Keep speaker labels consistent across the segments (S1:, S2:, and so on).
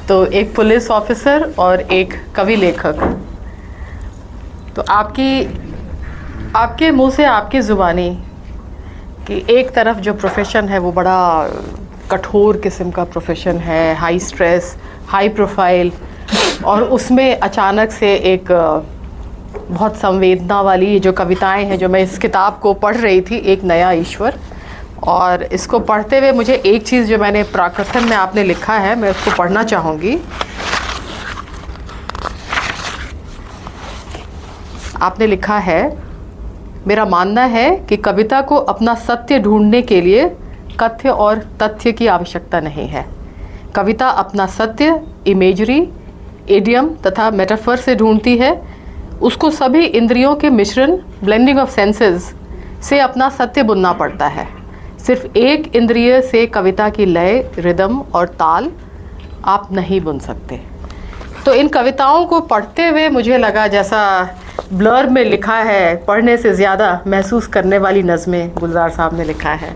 S1: तो एक police officer और एक कवि लेखक। तो आपके मुंह से आपकी ज़ुबानी कि एक तरफ जो प्रोफेशन है वो बड़ा कठोर किस्म का प्रोफेशन है, हाई स्ट्रेस, हाई प्रोफाइल, और उसमें अचानक से एक बहुत संवेदना वाली जो कविताएं हैं, जो मैं इस किताब को पढ़ रही थी, एक नया ईश्वर, और इसको पढ़ते हुए मुझे एक चीज़ जो मैंने प्राकथन में आपने लिखा है, मैं उसको पढ़ना चाहूँगी। आपने लिखा है, मेरा मानना है कि कविता को अपना सत्य ढूंढने के लिए कथ्य और तथ्य की आवश्यकता नहीं है। कविता अपना सत्य इमेजरी, इडियम तथा मेटाफर से ढूंढती है। उसको सभी इंद्रियों के मिश्रण, ब्लेंडिंग ऑफ सेंसेस से अपना सत्य बुनना पड़ता है। सिर्फ एक इंद्रिय से कविता की लय, रिदम और ताल आप नहीं बुन सकते। तो इन कविताओं को पढ़ते हुए मुझे लगा जैसा ब्लर में लिखा है, पढ़ने से ज़्यादा महसूस करने वाली नज़में गुलजार साहब ने लिखा है।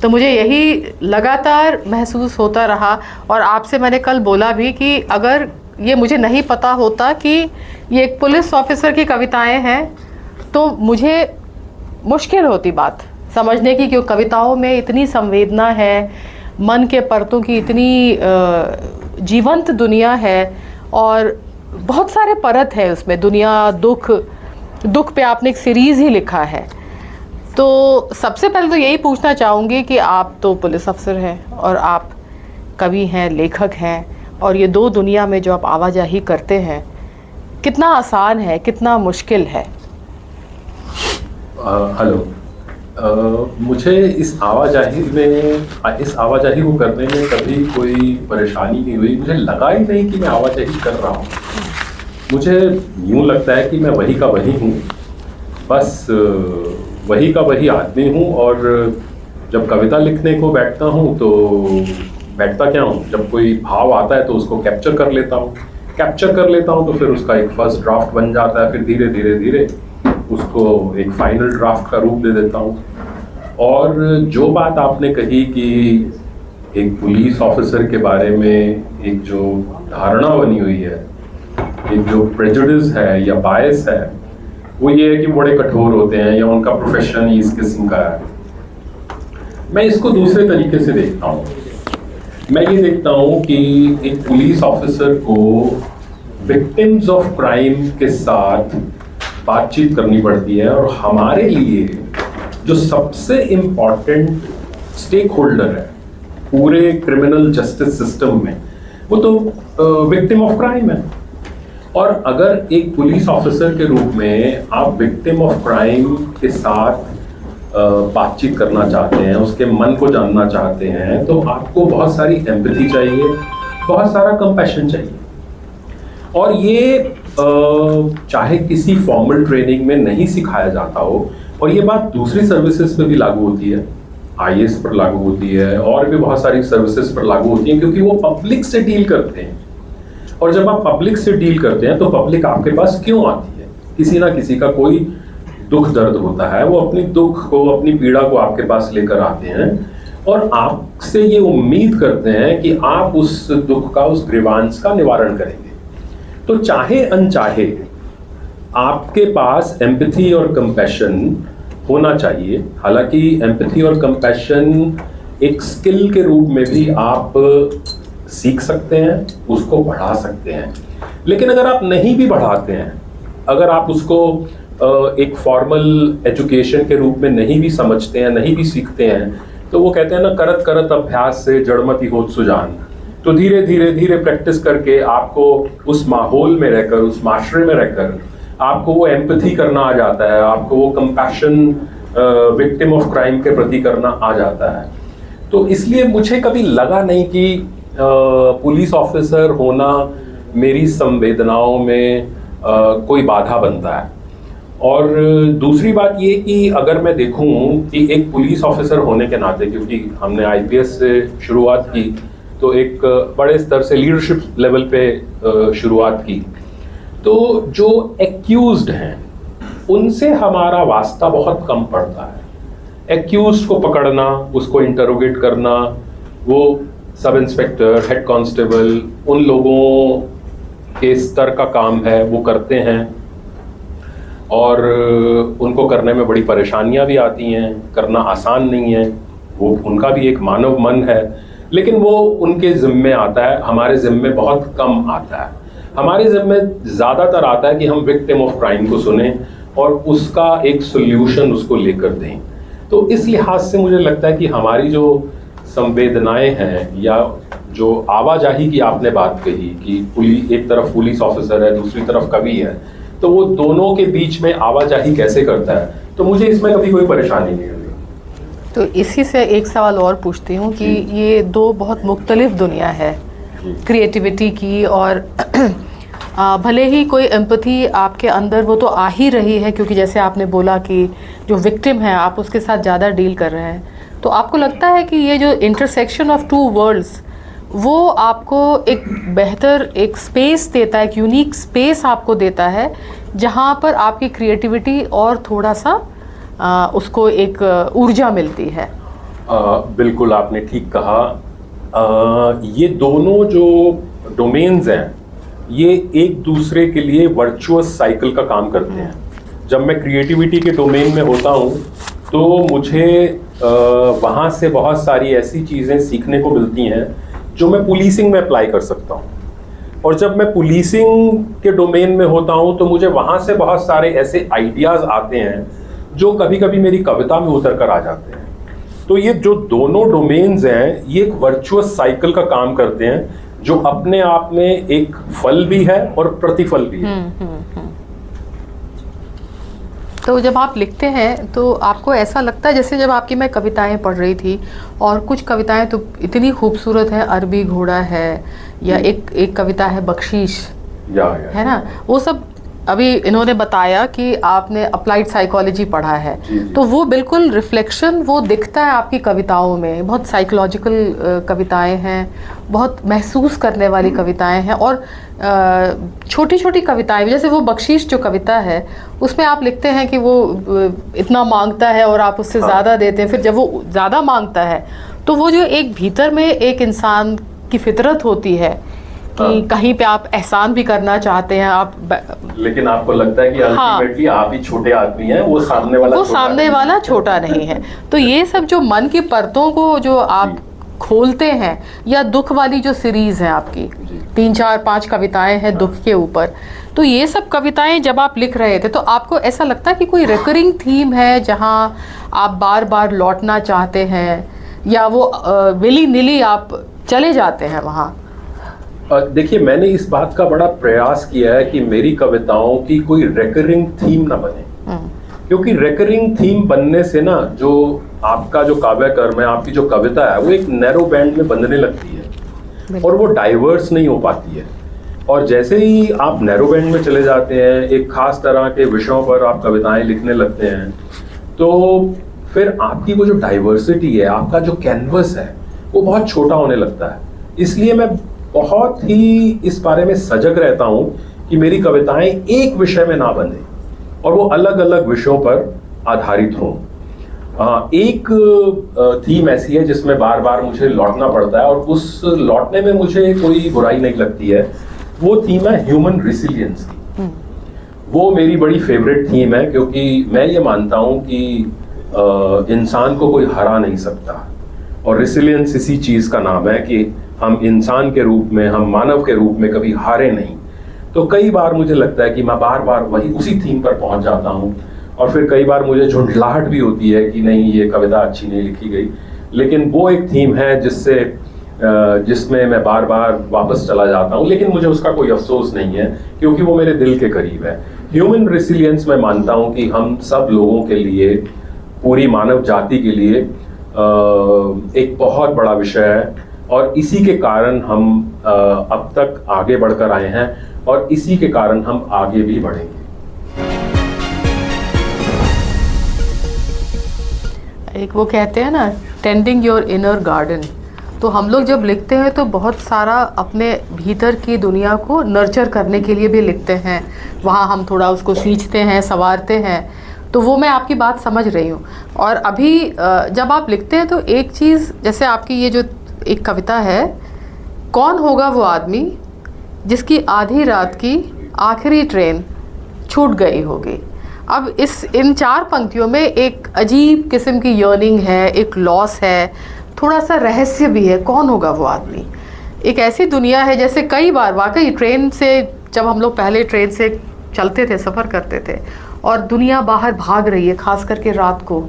S1: तो मुझे यही लगातार महसूस होता रहा, और आपसे मैंने कल बोला भी कि अगर ये मुझे नहीं पता होता कि ये एक पुलिस ऑफिसर की कविताएं हैं तो मुझे मुश्किल होती बात समझने की, क्यों कविताओं में इतनी संवेदना है, मन के परतों की इतनी जीवंत दुनिया है, और बहुत सारे परत है उसमें, दुनिया, दुख पे आपने एक सीरीज़ ही लिखा है। तो सबसे पहले तो यही पूछना चाहूँगी कि आप तो पुलिस अफसर हैं और आप कवि हैं, लेखक हैं, और ये दो दुनिया में जो आप आवाजाही करते हैं, कितना आसान है, कितना मुश्किल है?
S2: हेलो। मुझे इस आवाजाही को करने में कभी कोई परेशानी नहीं हुई। मुझे लगा ही नहीं कि मैं आवाजाही कर रहा हूँ। मुझे यूँ लगता है कि मैं वही का वही हूँ, बस वही का वही आदमी हूँ। और जब कविता लिखने को बैठता हूँ तो बैठता क्या हूँ, जब कोई भाव आता है तो उसको कैप्चर कर लेता हूँ तो फिर उसका एक फर्स्ट ड्राफ्ट बन जाता है। फिर धीरे धीरे उसको एक फाइनल ड्राफ्ट का रूप दे देता हूँ। और जो बात आपने कही कि एक पुलिस ऑफिसर के बारे में एक जो धारणा बनी हुई है, एक जो प्रेजुडिस है या बायस है, वो ये है कि बड़े कठोर होते हैं या उनका प्रोफेशन ही इस किस्म का है। मैं इसको दूसरे तरीके से देखता हूँ। मैं ये देखता हूँ कि एक पुलिस ऑफिसर को विक्टिम्स ऑफ क्राइम के साथ बातचीत करनी पड़ती है, और हमारे लिए जो सबसे इम्पॉर्टेंट स्टेक होल्डर है पूरे क्रिमिनल जस्टिस सिस्टम में, वो तो विक्टिम ऑफ क्राइम है। और अगर एक पुलिस ऑफिसर के रूप में आप विक्टिम ऑफ क्राइम के साथ बातचीत करना चाहते हैं, उसके मन को जानना चाहते हैं, तो आपको बहुत सारी एम्पैथी चाहिए, बहुत सारा कंपैशन चाहिए। और ये चाहे किसी फॉर्मल ट्रेनिंग में नहीं सिखाया जाता हो, और ये बात दूसरी सर्विसेज पे भी लागू होती है, आईएएस पर लागू होती है, और भी बहुत सारी सर्विसेज पर लागू होती है, क्योंकि वो पब्लिक से डील करते हैं। और जब आप पब्लिक से डील करते हैं तो पब्लिक आपके पास क्यों आती है? किसी ना किसी का कोई दुख दर्द होता है, वो अपनी दुख को, अपनी पीड़ा को आपके पास लेकर आते हैं, और आपसे ये उम्मीद करते हैं कि आप उस दुख का, उस ग्रीवांस का निवारण करेंगे। तो चाहे अनचाहे आपके पास एम्पैथी और कंपैशन होना चाहिए। हालांकि एम्पैथी और कंपैशन एक स्किल के रूप में भी आप सीख सकते हैं, उसको बढ़ा सकते हैं। लेकिन अगर आप नहीं भी बढ़ाते हैं, अगर आप उसको एक फॉर्मल एजुकेशन के रूप में नहीं भी समझते हैं, नहीं भी सीखते हैं, तो वो कहते हैं ना, करत करत अभ्यास से जड़मति होत सुजान। तो धीरे धीरे प्रैक्टिस करके आपको उस माहौल में रहकर, उस माशरे में रहकर आपको वो एम्पैथी करना आ जाता है, आपको वो कंपैशन विक्टिम ऑफ क्राइम के प्रति करना आ जाता है। तो इसलिए मुझे कभी लगा नहीं कि पुलिस ऑफिसर होना मेरी संवेदनाओं में कोई बाधा बनता है। और दूसरी बात ये कि अगर मैं देखूं कि एक पुलिस ऑफिसर होने के नाते, क्योंकि हमने आईपीएस से शुरुआत की, तो एक बड़े स्तर से लीडरशिप लेवल पे शुरुआत की, तो जो एक्यूज्ड हैं उनसे हमारा वास्ता बहुत कम पड़ता है। एक्यूज्ड को पकड़ना, उसको इंटरोगेट करना, वो सब इंस्पेक्टर, हेड कांस्टेबल, उन लोगों के स्तर का काम है, वो करते हैं और उनको करने में बड़ी परेशानियां भी आती हैं, करना आसान नहीं है। वो उनका भी एक मानव मन है, लेकिन वो उनके ज़िम्मे आता है, हमारे ज़िम्मे बहुत कम आता है। हमारे ज़िम्मे ज़्यादातर आता है कि हम विक्टिम ऑफ क्राइम को सुने और उसका एक सोल्यूशन उसको लेकर दें। तो इस लिहाज से मुझे लगता है कि हमारी जो संवेदनाएं हैं, या जो आवाजाही की आपने बात कही कि एक तरफ पुलिस ऑफिसर है, दूसरी तरफ कवि है, तो वो दोनों के बीच में आवाजाही कैसे करता है, तो मुझे इसमें कभी कोई परेशानी नहीं हुई।
S1: तो इसी से एक सवाल और पूछती हूँ कि ये दो बहुत मुख्तलिफ दुनिया है क्रिएटिविटी की, और भले ही कोई एम्पैथी आपके अंदर वो तो आ ही रही है, क्योंकि जैसे आपने बोला कि जो विक्टिम है आप उसके साथ ज़्यादा डील कर रहे हैं, तो आपको लगता है कि ये जो इंटरसेक्शन ऑफ टू वर्ल्ड्स वो आपको एक बेहतर एक स्पेस देता है, एक यूनिक स्पेस आपको देता है, जहाँ पर आपकी क्रिएटिविटी और थोड़ा सा उसको एक ऊर्जा मिलती है?
S2: बिल्कुल आपने ठीक कहा। ये दोनों जो डोमेन्स हैं ये एक दूसरे के लिए वर्चुअस साइकिल का काम करते हैं। जब मैं क्रिएटिविटी के डोमेन में होता हूँ तो मुझे वहाँ से बहुत सारी ऐसी चीज़ें सीखने को मिलती हैं जो मैं पुलिसिंग में अप्लाई कर सकता हूँ, और जब मैं पुलिसिंग के डोमेन में होता हूँ तो मुझे वहाँ से बहुत सारे ऐसे आइडियाज़ आते हैं जो कभी कभी मेरी कविता में उतर कर आ जाते हैं। तो ये जो दोनों डोमेन्स हैं ये एक वर्चुअस साइकिल का काम करते हैं, जो अपने आप में एक फल भी है और प्रतिफल भी है।
S1: तो जब आप लिखते हैं तो आपको ऐसा लगता है, जैसे जब आपकी मैं कविताएं पढ़ रही थी, और कुछ कविताएं तो इतनी खूबसूरत है, अरबी घोड़ा है, या एक कविता है बख्शीश, है ना, वो सब अभी इन्होंने बताया कि आपने अप्लाइड साइकोलॉजी पढ़ा है, तो वो बिल्कुल रिफ्लेक्शन वो दिखता है आपकी कविताओं में। बहुत साइकोलॉजिकल कविताएं हैं, बहुत महसूस करने वाली कविताएं हैं, और छोटी छोटी कविताएं, जैसे वो बख्शीश जो कविता है उसमें आप लिखते हैं कि वो इतना मांगता है और आप उससे ज़्यादा देते हैं, फिर जब वो ज़्यादा मांगता है तो वो जो एक भीतर में एक इंसान की फितरत होती है कि कहीं पे आप एहसान भी करना चाहते हैं आप,
S2: लेकिन आपको लगता है कि अल्टीमेटली आप ही छोटे आदमी हैं, वो सामने वाला छोटा
S1: नहीं है। तो ये सब जो मन की परतों को जो आप खोलते हैं, या दुख वाली जो सीरीज है आपकी 3, 4, 5 कविताएं हैं दुख के ऊपर, तो ये सब कविताएं जब आप लिख रहे थे तो आपको ऐसा लगता है कि कोई रिकरिंग थीम है जहां आप बार बार लौटना चाहते हैं, या वो विली निली आप चले जाते हैं वहाँ?
S2: देखिए, मैंने इस बात का बड़ा प्रयास किया है कि मेरी कविताओं की कोई रेकरिंग थीम ना बने, क्योंकि रेकरिंग थीम बनने से ना जो आपका जो काव्य कर्म है, आपकी जो कविता है, वो एक नैरो बैंड में बंधने लगती है और वो डाइवर्स नहीं हो पाती है। और जैसे ही आप नैरो बैंड में चले जाते हैं, एक खास तरह के विषयों पर आप कविताएं लिखने लगते हैं, तो फिर आपकी वो जो डाइवर्सिटी है, आपका जो कैनवस है, वो बहुत छोटा होने लगता है। इसलिए मैं बहुत ही इस बारे में सजग रहता हूँ कि मेरी कविताएं एक विषय में ना बने और वो अलग अलग विषयों पर आधारित हों। एक थीम ऐसी है जिसमें बार बार मुझे लौटना पड़ता है, और उस लौटने में मुझे कोई बुराई नहीं लगती है। वो थीम है ह्यूमन रिसिलियंस की। वो मेरी बड़ी फेवरेट थीम है, क्योंकि मैं ये मानता हूँ कि इंसान को कोई हरा नहीं सकता, और रिसिलियंस इसी चीज़ का नाम है कि हम इंसान के रूप में, हम मानव के रूप में कभी हारे नहीं। तो कई बार मुझे लगता है कि मैं बार बार वही उसी थीम पर पहुंच जाता हूं, और फिर कई बार मुझे झुंझलाहट भी होती है कि नहीं, ये कविता अच्छी नहीं लिखी गई। लेकिन वो एक थीम है जिसमें मैं बार बार वापस चला जाता हूं, लेकिन मुझे उसका कोई अफसोस नहीं है, क्योंकि वो मेरे दिल के करीब है। ह्यूमन रेसिलियंस मैं मानता हूं कि हम सब लोगों के लिए, पूरी मानव जाति के लिए एक बहुत बड़ा विषय है, और इसी के कारण हम अब तक आगे बढ़कर आए हैं, और इसी के कारण हम आगे भी बढ़ेंगे।
S1: एक वो कहते हैं ना, टेंडिंग योर इनर गार्डन, तो हम लोग जब लिखते हैं तो बहुत सारा अपने भीतर की दुनिया को नर्चर करने के लिए भी लिखते हैं, वहाँ हम थोड़ा उसको सींचते हैं, संवारते हैं। तो वो मैं आपकी बात समझ रही हूँ। और अभी जब आप लिखते हैं तो एक चीज़, जैसे आपकी ये जो एक कविता है, कौन होगा वो आदमी जिसकी आधी रात की आखिरी ट्रेन छूट गई होगी। अब इन 4 पंक्तियों में एक अजीब किस्म की यर्निंग है, एक लॉस है, थोड़ा सा रहस्य भी है। कौन होगा वो आदमी? एक ऐसी दुनिया है, जैसे कई बार वाकई ट्रेन से, जब हम लोग पहले ट्रेन से चलते थे, सफ़र करते थे, और दुनिया बाहर भाग रही है, खास करके रात को,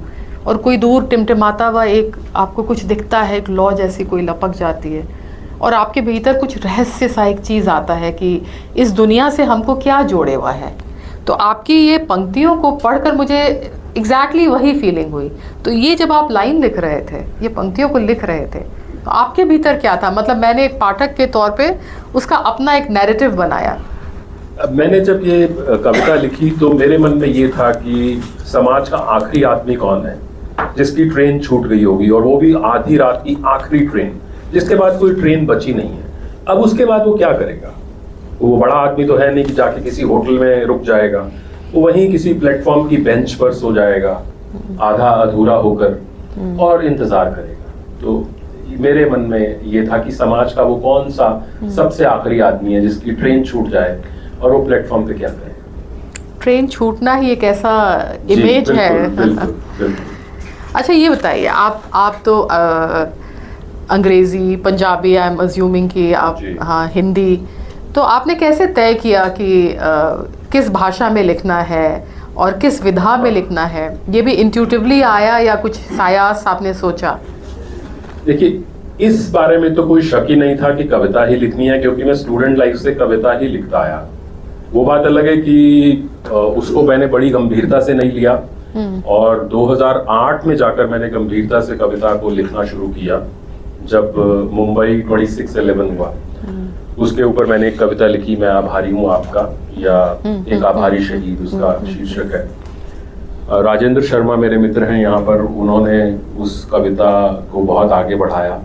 S1: और कोई दूर टिमटिमाता हुआ एक आपको कुछ दिखता है, एक लौ जैसी कोई लपक जाती है, और आपके भीतर कुछ रहस्य सा एक चीज़ आता है कि इस दुनिया से हमको क्या जोड़े हुआ है। तो आपकी ये पंक्तियों को पढ़कर मुझे एग्जैक्टली वही फीलिंग हुई। तो ये जब आप लाइन लिख रहे थे, ये पंक्तियों को लिख रहे थे, तो आपके भीतर क्या था? मतलब मैंने एक पाठक के तौर पे उसका अपना एक नैरेटिव बनाया।
S2: मैंने जब ये कविता लिखी तो मेरे मन में ये था कि समाज का आखिरी आदमी कौन है जिसकी ट्रेन छूट गई होगी, और वो भी आधी रात की आखिरी ट्रेन, जिसके बाद कोई ट्रेन बची नहीं है। अब उसके बाद वो क्या करेगा? वो बड़ा आदमी तो है नहीं कि जाके किसी होटल में रुक जाएगा, वो वहीं किसी प्लेटफॉर्म की बेंच पर सो जाएगा आधा अधूरा होकर और इंतजार करेगा। तो मेरे मन में ये था कि समाज का वो कौन सा सबसे आखिरी आदमी है जिसकी ट्रेन छूट जाए और वो प्लेटफॉर्म पे क्या करेगा।
S1: ट्रेन छूटना ही एक ऐसा इमेज है।
S2: बिल्कुल।
S1: अच्छा, ये बताइए, आप तो अंग्रेज़ी, पंजाबी, आई एम अज्यूमिंग कि आप, हाँ, हिंदी, तो आपने कैसे तय किया कि किस भाषा में लिखना है और किस विधा में लिखना है? ये भी इंट्यूटिवली आया या कुछ सायास आपने सोचा?
S2: देखिए, इस बारे में तो कोई शक ही नहीं था कि कविता ही लिखनी है, क्योंकि मैं स्टूडेंट लाइफ से कविता ही लिखता आया। वो बात अलग है कि उसको मैंने बड़ी गंभीरता से नहीं लिया, और 2008 में जाकर मैंने गंभीरता से कविता को लिखना शुरू किया, जब मुंबई 26/11 हुआ। उसके ऊपर मैंने एक कविता लिखी, मैं आभारी हूँ आपका, या एक आभारी शहीद उसका शीर्षक है। राजेंद्र शर्मा मेरे मित्र हैं यहाँ पर, उन्होंने उस कविता को बहुत आगे बढ़ाया,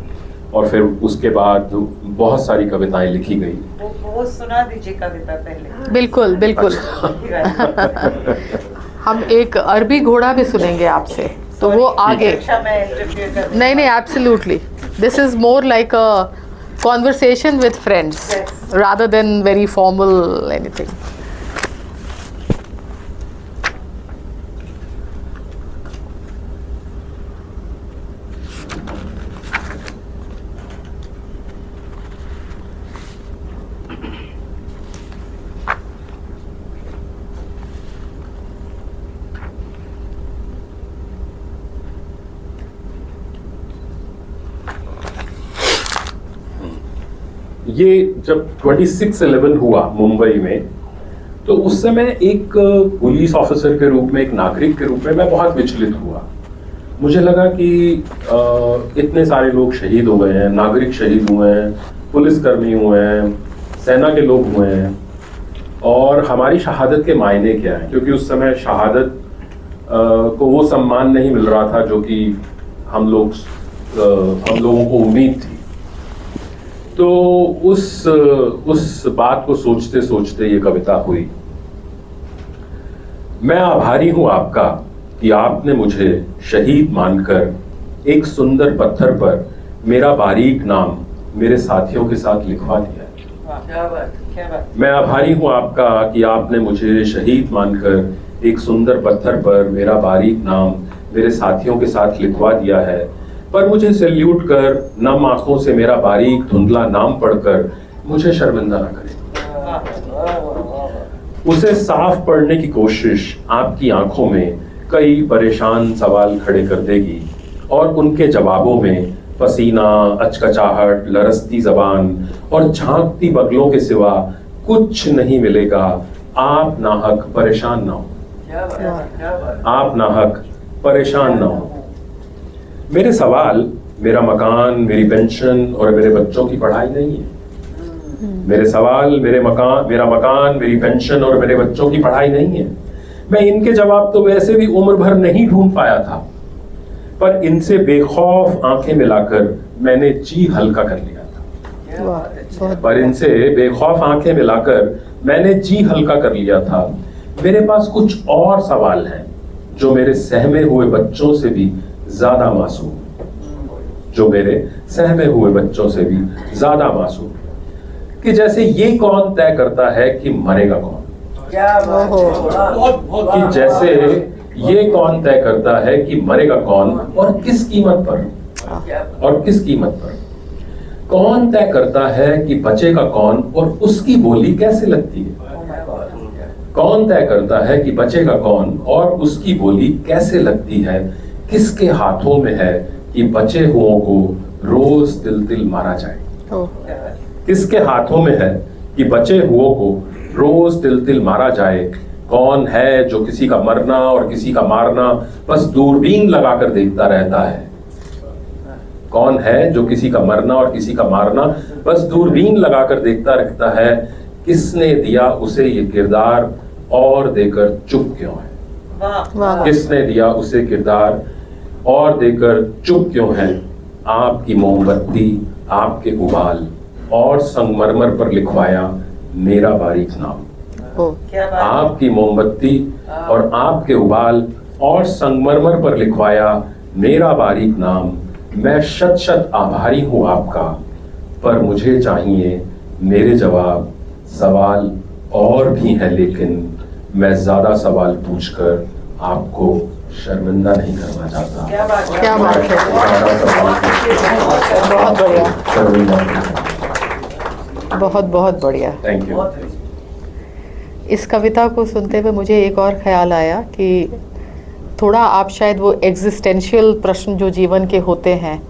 S2: और फिर उसके बाद बहुत सारी कविताएं लिखी गई।
S3: वो सुना दीजिए कविता पहले।
S1: बिल्कुल बिल्कुल। हम एक अरबी घोड़ा भी सुनेंगे आपसे, तो वो आगे। नहीं, absolutely, this is more like a conversation with friends, yes, rather than very formal anything.
S2: ये जब 26/11 हुआ मुंबई में, तो उस समय एक पुलिस ऑफिसर के रूप में, एक नागरिक के रूप में मैं बहुत विचलित हुआ। मुझे लगा कि इतने सारे लोग शहीद हो गए हैं, नागरिक शहीद हुए हैं, पुलिसकर्मी हुए हैं, सेना के लोग हुए हैं, और हमारी शहादत के मायने क्या हैं? क्योंकि उस समय शहादत को वो सम्मान नहीं मिल रहा था जो कि हम लोगों को उम्मीद थी। तो उस बात को सोचते सोचते ये कविता हुई। मैं आभारी हूं आपका कि आपने मुझे शहीद मानकर एक सुंदर पत्थर पर मेरा बारीक नाम मेरे साथियों के साथ लिखवा दिया।
S3: क्या बात।
S2: मैं आभारी हूं आपका कि आपने मुझे शहीद मानकर एक सुंदर पत्थर पर मेरा बारीक नाम मेरे साथियों के साथ लिखवा दिया है, पर मुझे सैल्यूट कर नम आंखों से मेरा बारीक धुंधला नाम पढ़कर मुझे शर्मिंदा न करें। उसे साफ पढ़ने की कोशिश आपकी आंखों में कई परेशान सवाल खड़े कर देगी, और उनके जवाबों में पसीना, अचकचाहट, लरसती जबान और झांकती बगलों के सिवा कुछ नहीं मिलेगा। आप नाहक परेशान ना हो, आप नाहक परेशान ना हो। मेरे सवाल मेरा मकान, मेरी पेंशन और मेरे बच्चों की पढ़ाई नहीं है। मेरे सवाल मेरा मकान, मेरी पेंशन और मेरे बच्चों की पढ़ाई नहीं है। मैं इनके जवाब तो वैसे भी उम्र भर नहीं ढूंढ पाया था, पर इनसे बेखौफ आंखें मिलाकर मैंने जी हल्का कर लिया था। पर इनसे बेखौफ आंखें मिलाकर मैंने जी हल्का कर लिया था। मेरे पास कुछ और सवाल हैं जो मेरे सहमे हुए बच्चों से भी ज्यादा मासूम, जो मेरे सहमे हुए बच्चों से भी ज्यादा मासूम, कि जैसे ये कौन तय करता है कि मरेगा कौन, कि जैसे ये कौन तय करता है कि मरेगा कौन और किस कीमत पर, और किस कीमत पर, कौन तय करता है कि बचेगा कौन और उसकी बोली कैसे लगती है, कौन तय करता है कि बचेगा कौन और उसकी बोली कैसे लगती है, किसके हाथों में है कि बचे हुओं को रोज तिल तिल मारा जाए, किसके हाथों में है कि बचे हुओं को रोज तिल तिल मारा जाए, कौन है जो किसी का मरना और किसी का मारना बस दूरबीन लगाकर देखता रहता है, कौन है जो किसी का मरना और किसी का मारना बस दूरबीन लगाकर देखता रहता है, किसने दिया उसे ये किरदार और देकर चुप क्यों है, किसने दिया उसे किरदार और देकर चुप क्यों है, आपकी मोमबत्ती आपके उबाल और संगमरमर पर लिखवाया मेरा बारीक नाम, आपकी मोमबत्ती और आपके उबाल और संगमरमर पर लिखवाया मेरा बारीक नाम, मैं शत शत आभारी हूं आपका, पर मुझे चाहिए मेरे जवाब, सवाल और भी है लेकिन मैं ज्यादा सवाल पूछकर आपको शर्मिंदा नहीं करना चाहता।
S1: क्या बात है, बहुत बढ़िया, बहुत बहुत बढ़िया,
S2: थैंक यू।
S1: इस कविता को सुनते हुए मुझे एक और ख्याल आया कि थोड़ा आप शायद वो एग्जिस्टेंशियल प्रश्न जो जीवन के होते हैं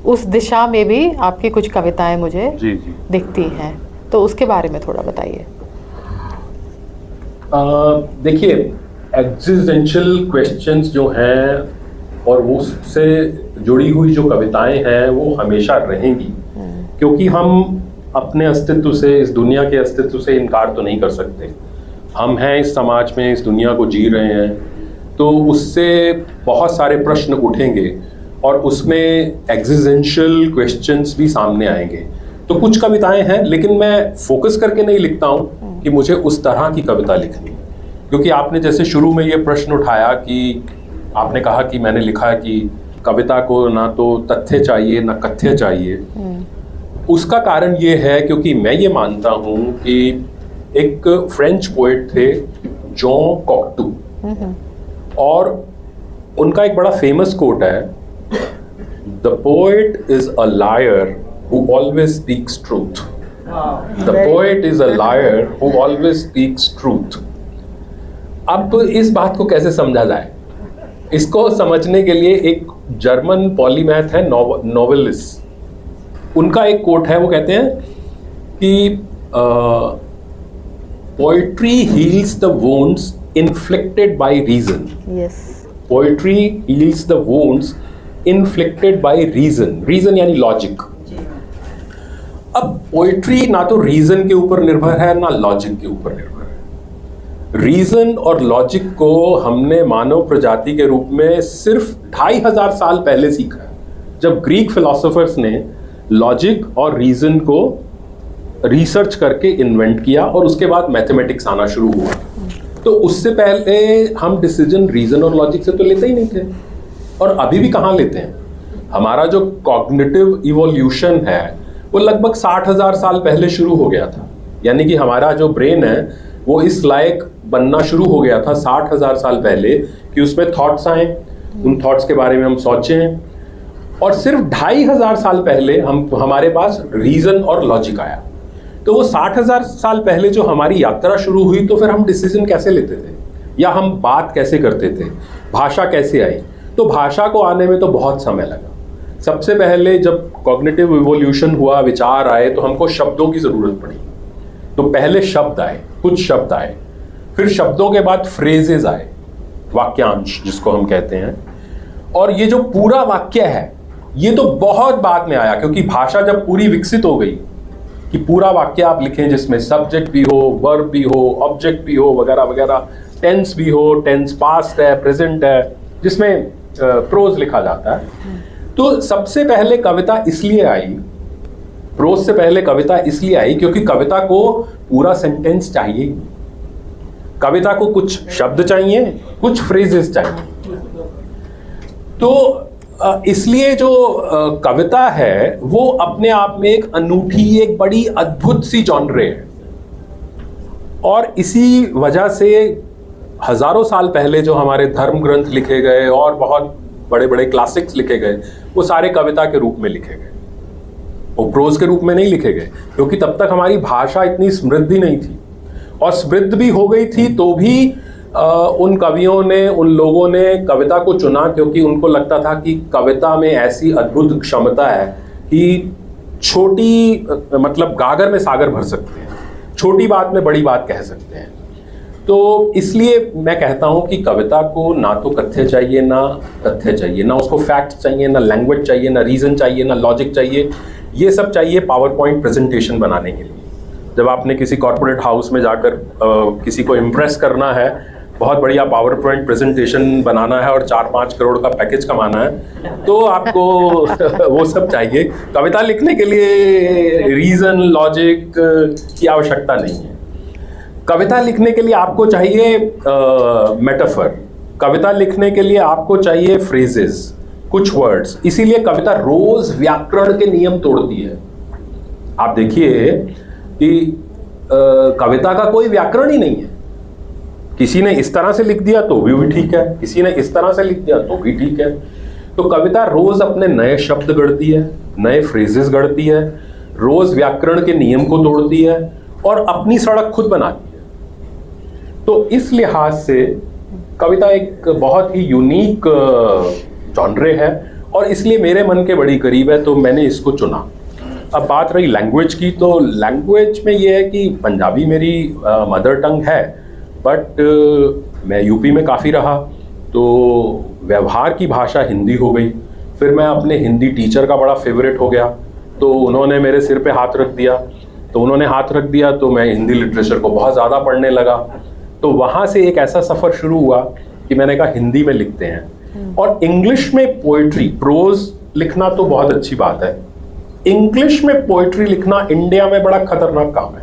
S1: उस दिशा में भी आपकी कुछ कविताएं मुझे दिखती हैं, तो उसके बारे में थोड़ा बताइए।
S2: देखिए, एग्जिस्टेंशियल क्वेश्चंस जो हैं और वो उससे जुड़ी हुई जो कविताएं हैं वो हमेशा रहेंगी, क्योंकि हम अपने अस्तित्व से, इस दुनिया के अस्तित्व से इनकार तो नहीं कर सकते। हम हैं इस समाज में, इस दुनिया को जी रहे हैं, तो उससे बहुत सारे प्रश्न उठेंगे और उसमें एग्जिस्टेंशियल क्वेश्चंस भी सामने आएंगे। तो कुछ कविताएं हैं, लेकिन मैं फोकस करके नहीं लिखता हूँ कि मुझे उस तरह की कविता लिखनी, क्योंकि आपने जैसे शुरू में ये प्रश्न उठाया कि आपने कहा कि मैंने लिखा कि कविता को ना तो तथ्य चाहिए ना कथ्य चाहिए। उसका कारण ये है क्योंकि मैं ये मानता हूँ कि एक फ्रेंच पोएट थे जॉन कॉकटू, और उनका एक बड़ा फेमस कोट है, the poet is a liar who always speaks truth, the poet is a liar who always speaks truth. अब तो इस बात को कैसे समझा जाए, इसको समझने के लिए एक जर्मन पॉलीमैथ है, नोवेलिस, उनका एक कोट है, वो कहते हैं कि poetry heals the wounds inflicted by reason.
S1: Yes,
S2: poetry heals the wounds inflicted by reason, reason यानी लॉजिक। अब पोएट्री ना तो रीजन के ऊपर निर्भर है ना लॉजिक के ऊपर निर्भर है। रीजन और लॉजिक को हमने मानव प्रजाति के रूप में सिर्फ 2500 साल पहले सीखा है, जब ग्रीक फिलोसोफर्स ने लॉजिक और रीजन को रिसर्च करके इन्वेंट किया और उसके बाद मैथमेटिक्स आना शुरू हुआ। तो उससे पहले हम डिसीजन रीजन और लॉजिक से तो लेते ही नहीं थे, और अभी भी कहाँ लेते हैं। हमारा जो कॉग्निटिव इवोल्यूशन है वो लगभग 60,000 साल पहले शुरू हो गया था, यानी कि हमारा जो ब्रेन है वो इस लायक बनना शुरू हो गया था 60,000 साल पहले कि उसमें थॉट्स आए, उन थॉट्स के बारे में हम सोचें, और सिर्फ 2500 साल पहले हमारे पास रीजन और लॉजिक आया। तो वो 60,000 साल पहले जो हमारी यात्रा शुरू हुई, तो फिर हम डिसीजन कैसे लेते थे या हम बात कैसे करते थे, भाषा कैसे आई। तो भाषा को आने में तो बहुत समय लगा। सबसे पहले जब कॉग्निटिव इवोल्यूशन हुआ, विचार आए, तो हमको शब्दों की जरूरत पड़ी। तो पहले शब्द आए, कुछ शब्द आए, फिर शब्दों के बाद फ्रेजेस आए, वाक्यांश जिसको हम कहते हैं, और ये जो पूरा वाक्य है ये तो बहुत बाद में आया, क्योंकि भाषा जब पूरी विकसित हो गई कि पूरा वाक्य आप लिखें जिसमें सब्जेक्ट भी हो, वर्ब भी हो, ऑब्जेक्ट भी हो, वगैरह वगैरह, टेंस भी हो, टेंस पास्ट है, प्रेजेंट है, जिसमें प्रोज लिखा जाता है। तो सबसे पहले कविता इसलिए आई, प्रोज से पहले कविता इसलिए आई क्योंकि कविता को पूरा सेंटेंस चाहिए, कविता को कुछ शब्द चाहिए, कुछ फ्रेजेस चाहिए। तो इसलिए जो कविता है वो अपने आप में एक अनूठी, एक बड़ी अद्भुत सी जॉनरे है, और इसी वजह से हजारों साल पहले जो हमारे धर्म ग्रंथ लिखे गए और बहुत बड़े बड़े क्लासिक्स लिखे गए, वो सारे कविता के रूप में लिखे गए, वो प्रोज के रूप में नहीं लिखे गए, क्योंकि तब तक हमारी भाषा इतनी समृद्धि नहीं थी, और समृद्ध भी हो गई थी तो भी उन कवियों ने, उन लोगों ने कविता को चुना क्योंकि उनको लगता था कि कविता में ऐसी अद्भुत क्षमता है कि छोटी, मतलब गागर में सागर भर सकते हैं, छोटी बात में बड़ी बात कह सकते हैं। तो इसलिए मैं कहता हूं कि कविता को ना तो कथ्य चाहिए, ना तथ्य चाहिए, ना उसको फैक्ट चाहिए, ना लैंग्वेज चाहिए, ना रीजन चाहिए, ना लॉजिक चाहिए। ये सब चाहिए पावर पॉइंट प्रेजेंटेशन बनाने के लिए। जब आपने किसी कॉर्पोरेट हाउस में जाकर किसी को इम्प्रेस करना है, बहुत बढ़िया पावर पॉइंट प्रेजेंटेशन बनाना है और 4-5 करोड़ का पैकेज कमाना है, तो आपको वो सब चाहिए। कविता लिखने के लिए रीजन, लॉजिक की आवश्यकता नहीं है। कविता लिखने के लिए आपको चाहिए मेटाफर, कविता लिखने के लिए आपको चाहिए फ्रेजेस, कुछ वर्ड्स। इसीलिए कविता रोज व्याकरण के नियम तोड़ती है। आप देखिए कि कविता का कोई व्याकरण ही नहीं है। किसी ने इस तरह से लिख दिया तो भी ठीक है, किसी ने इस तरह से लिख दिया तो भी ठीक है। तो कविता रोज अपने नए शब्द गढ़ती है, नए फ्रेजेस गढ़ती है, रोज व्याकरण के नियम को तोड़ती है और अपनी सड़क खुद बनाती है। तो इस लिहाज से कविता एक बहुत ही यूनिक जॉनरे है और इसलिए मेरे मन के बड़ी करीब है, तो मैंने इसको चुना। अब बात रही लैंग्वेज की, तो लैंग्वेज में ये है कि पंजाबी मेरी मदर टंग है, बट मैं यूपी में काफ़ी रहा तो व्यवहार की भाषा हिंदी हो गई। फिर मैं अपने हिंदी टीचर का बड़ा फेवरेट हो गया, तो उन्होंने मेरे सिर पे हाथ रख दिया, तो मैं हिंदी लिटरेचर को बहुत ज़्यादा पढ़ने लगा। तो वहाँ से एक ऐसा सफ़र शुरू हुआ कि मैंने कहा हिंदी में लिखते हैं। और इंग्लिश में पोइट्री, प्रोज लिखना तो बहुत अच्छी बात है, इंग्लिश में पोइट्री लिखना इंडिया में बड़ा खतरनाक काम है।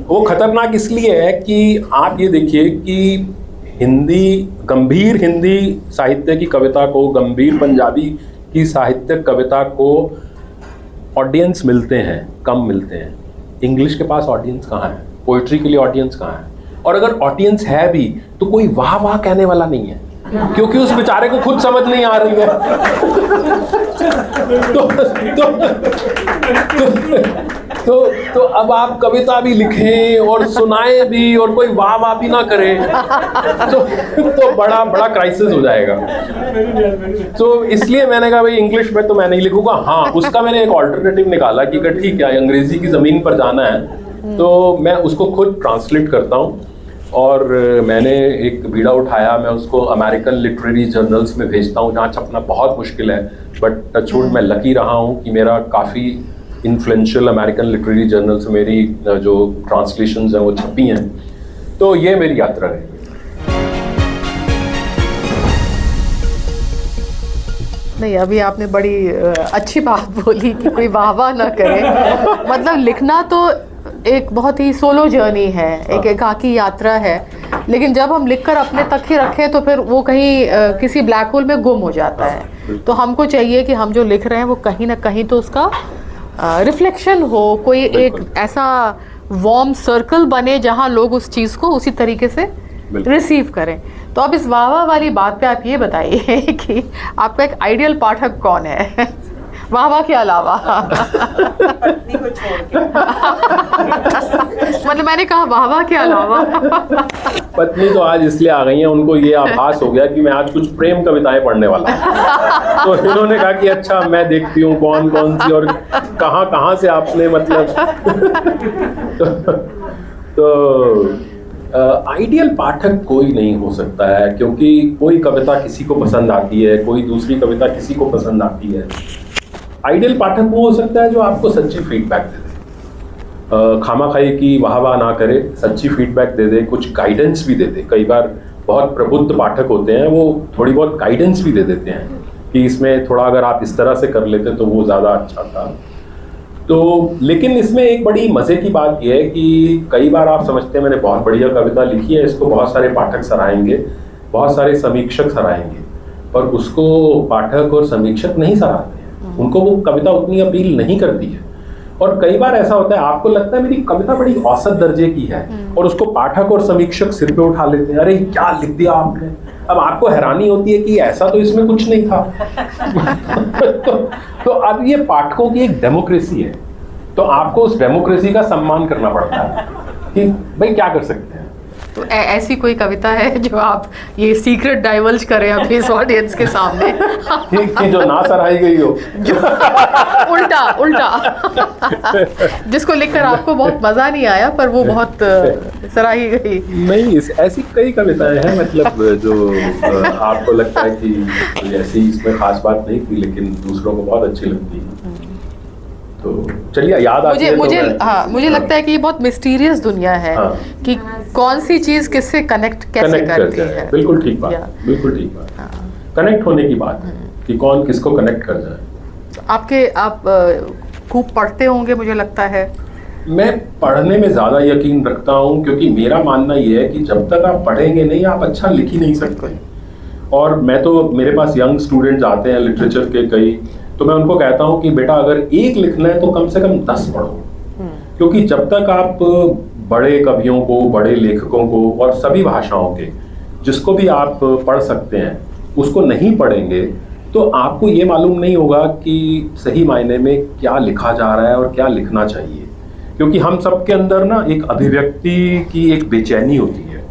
S2: वो खतरनाक इसलिए है कि आप ये देखिए कि हिंदी, गंभीर हिंदी साहित्य की कविता को, गंभीर पंजाबी की साहित्यिक कविता को ऑडियंस मिलते हैं, कम मिलते हैं। इंग्लिश के पास ऑडियंस कहाँ है, पोइट्री के लिए ऑडियंस कहाँ है? और अगर ऑडियंस है भी तो कोई वाह वाह कहने वाला नहीं है, क्योंकि उस बेचारे को खुद समझ नहीं आ रही है। तो अब आप कविता भी लिखें और सुनाएं भी और कोई वाह वाह भी ना करे तो बड़ा बड़ा क्राइसिस हो जाएगा। तो इसलिए मैंने कहा भाई इंग्लिश में तो मैं नहीं लिखूंगा। हाँ, उसका मैंने एक ऑल्टरनेटिव निकाला कि ठीक है, अंग्रेजी की ज़मीन पर जाना है तो मैं उसको खुद ट्रांसलेट करता हूँ। और मैंने एक बीड़ा उठाया, मैं उसको अमेरिकन लिटरेरी जर्नल्स में भेजता हूँ जहाँ छपना बहुत मुश्किल है, बट टचवुड मैं लकी रहा हूँ कि मेरा काफ़ी इन्फ्लुएंशियल अमेरिकन लिटरेरी जर्नल्स में मेरी जो ट्रांसलेशंस हैं वो छपी हैं। तो ये मेरी यात्रा है।
S1: नहीं, अभी आपने बड़ी अच्छी बात बोली कि कोई वाह वाह ना करे। मतलब लिखना तो एक बहुत ही सोलो जर्नी है, एक एकाकी यात्रा है, लेकिन जब हम लिखकर अपने तक ही रखें तो फिर वो कहीं किसी ब्लैक होल में गुम हो जाता है। तो हमको चाहिए कि हम जो लिख रहे हैं वो कहीं ना कहीं तो उसका रिफ्लेक्शन हो, कोई एक ऐसा वार्म सर्कल बने जहां लोग उस चीज़ को उसी तरीके से रिसीव करें। तो अब इस वाह वाह वाली बात पे आप ये बताइए कि आपका एक आइडियल पाठक कौन है, वाह वाह के अलावा?
S3: पत्नी को छोड़ के।
S1: मतलब मैंने कहा वाह वाह के अलावा।
S2: पत्नी तो आज इसलिए आ गई हैं, उनको ये आभास हो गया कि मैं आज कुछ प्रेम कविताएं पढ़ने वाला हूं। तो इन्होंने कहा कि अच्छा मैं देखती हूँ कौन कौन सी और कहाँ से आपने मतलब तो आइडियल पाठक कोई नहीं हो सकता है, क्योंकि कोई कविता किसी को पसंद आती है, कोई दूसरी कविता किसी को पसंद आती है। आइडियल पाठक वो हो सकता है जो आपको सच्ची फीडबैक दे दे, खामाखाई की वाह वाह ना करे, सच्ची फीडबैक दे दे, कुछ गाइडेंस भी दे दे। कई बार बहुत प्रबुद्ध पाठक होते हैं, वो थोड़ी बहुत गाइडेंस भी दे देते हैं कि इसमें थोड़ा अगर आप इस तरह से कर लेते तो वो ज़्यादा अच्छा था। तो लेकिन इसमें एक बड़ी मज़े की बात यह है कि कई बार आप समझते हैं मैंने बहुत बढ़िया कविता लिखी है, इसको बहुत सारे पाठक सराहेंगे, बहुत सारे समीक्षक सराहेंगे, और उसको पाठक और समीक्षक नहीं सराहते हैं, उनको वो कविता उतनी अपील नहीं करती है। और कई बार ऐसा होता है, आपको लगता है मेरी कविता बड़ी औसत दर्जे की है, और उसको पाठक और समीक्षक सिर पे उठा लेते हैं, अरे क्या लिख दिया आपने। अब आपको हैरानी होती है कि ऐसा तो इसमें कुछ नहीं था। तो अब ये पाठकों की एक डेमोक्रेसी है, तो आपको उस डेमोक्रेसी का सम्मान करना पड़ता है कि भाई क्या कर सकते हैं।
S1: तो ऐसी कोई कविता है जो आप ये सीक्रेट डाइवर्ज करें अपनी इस ऑडियंस के सामने?
S2: कि जो ना सराही गई हो,
S1: उल्टा जिसको लिखकर आपको बहुत मजा नहीं आया पर वो बहुत सराही गई?
S2: नहीं, ऐसी कई कविताएं हैं, मतलब जो आपको लगता है कि कोई ऐसी इसमें खास बात नहीं थी लेकिन दूसरों को बहुत अच्छी लगती है। तो चलिए, याद आती है
S1: मुझे लगता है कि ये बहुत मिस्टीरियस दुनिया है कि कौन सी चीज किससे कैसे करती है।
S2: बिल्कुल ठीक बात, बिल्कुल ठीक बात। कनेक्ट होने की बात है कि कौन किसको कनेक्ट कर जाए।
S1: आप खूब पढ़ते होंगे मुझे लगता है।
S2: मैं पढ़ने में ज्यादा यकीन रखता हूँ, क्योंकि मेरा मानना ये है कि जब तक आप पढ़ेंगे नहीं आप अच्छा लिख ही नहीं सकते। और मैं तो, मेरे पास यंग स्टूडेंट्स आते हैं लिटरेचर के कई, तो मैं उनको कहता हूँ कि बेटा अगर एक लिखना है तो कम से कम 10 पढ़ो, क्योंकि जब तक आप बड़े कवियों को, बड़े लेखकों को और सभी भाषाओं के जिसको भी आप पढ़ सकते हैं उसको नहीं पढ़ेंगे तो आपको ये मालूम नहीं होगा कि सही मायने में क्या लिखा जा रहा है और क्या लिखना चाहिए। क्योंकि हम सबके अंदर ना एक अभिव्यक्ति की एक बेचैनी होती है,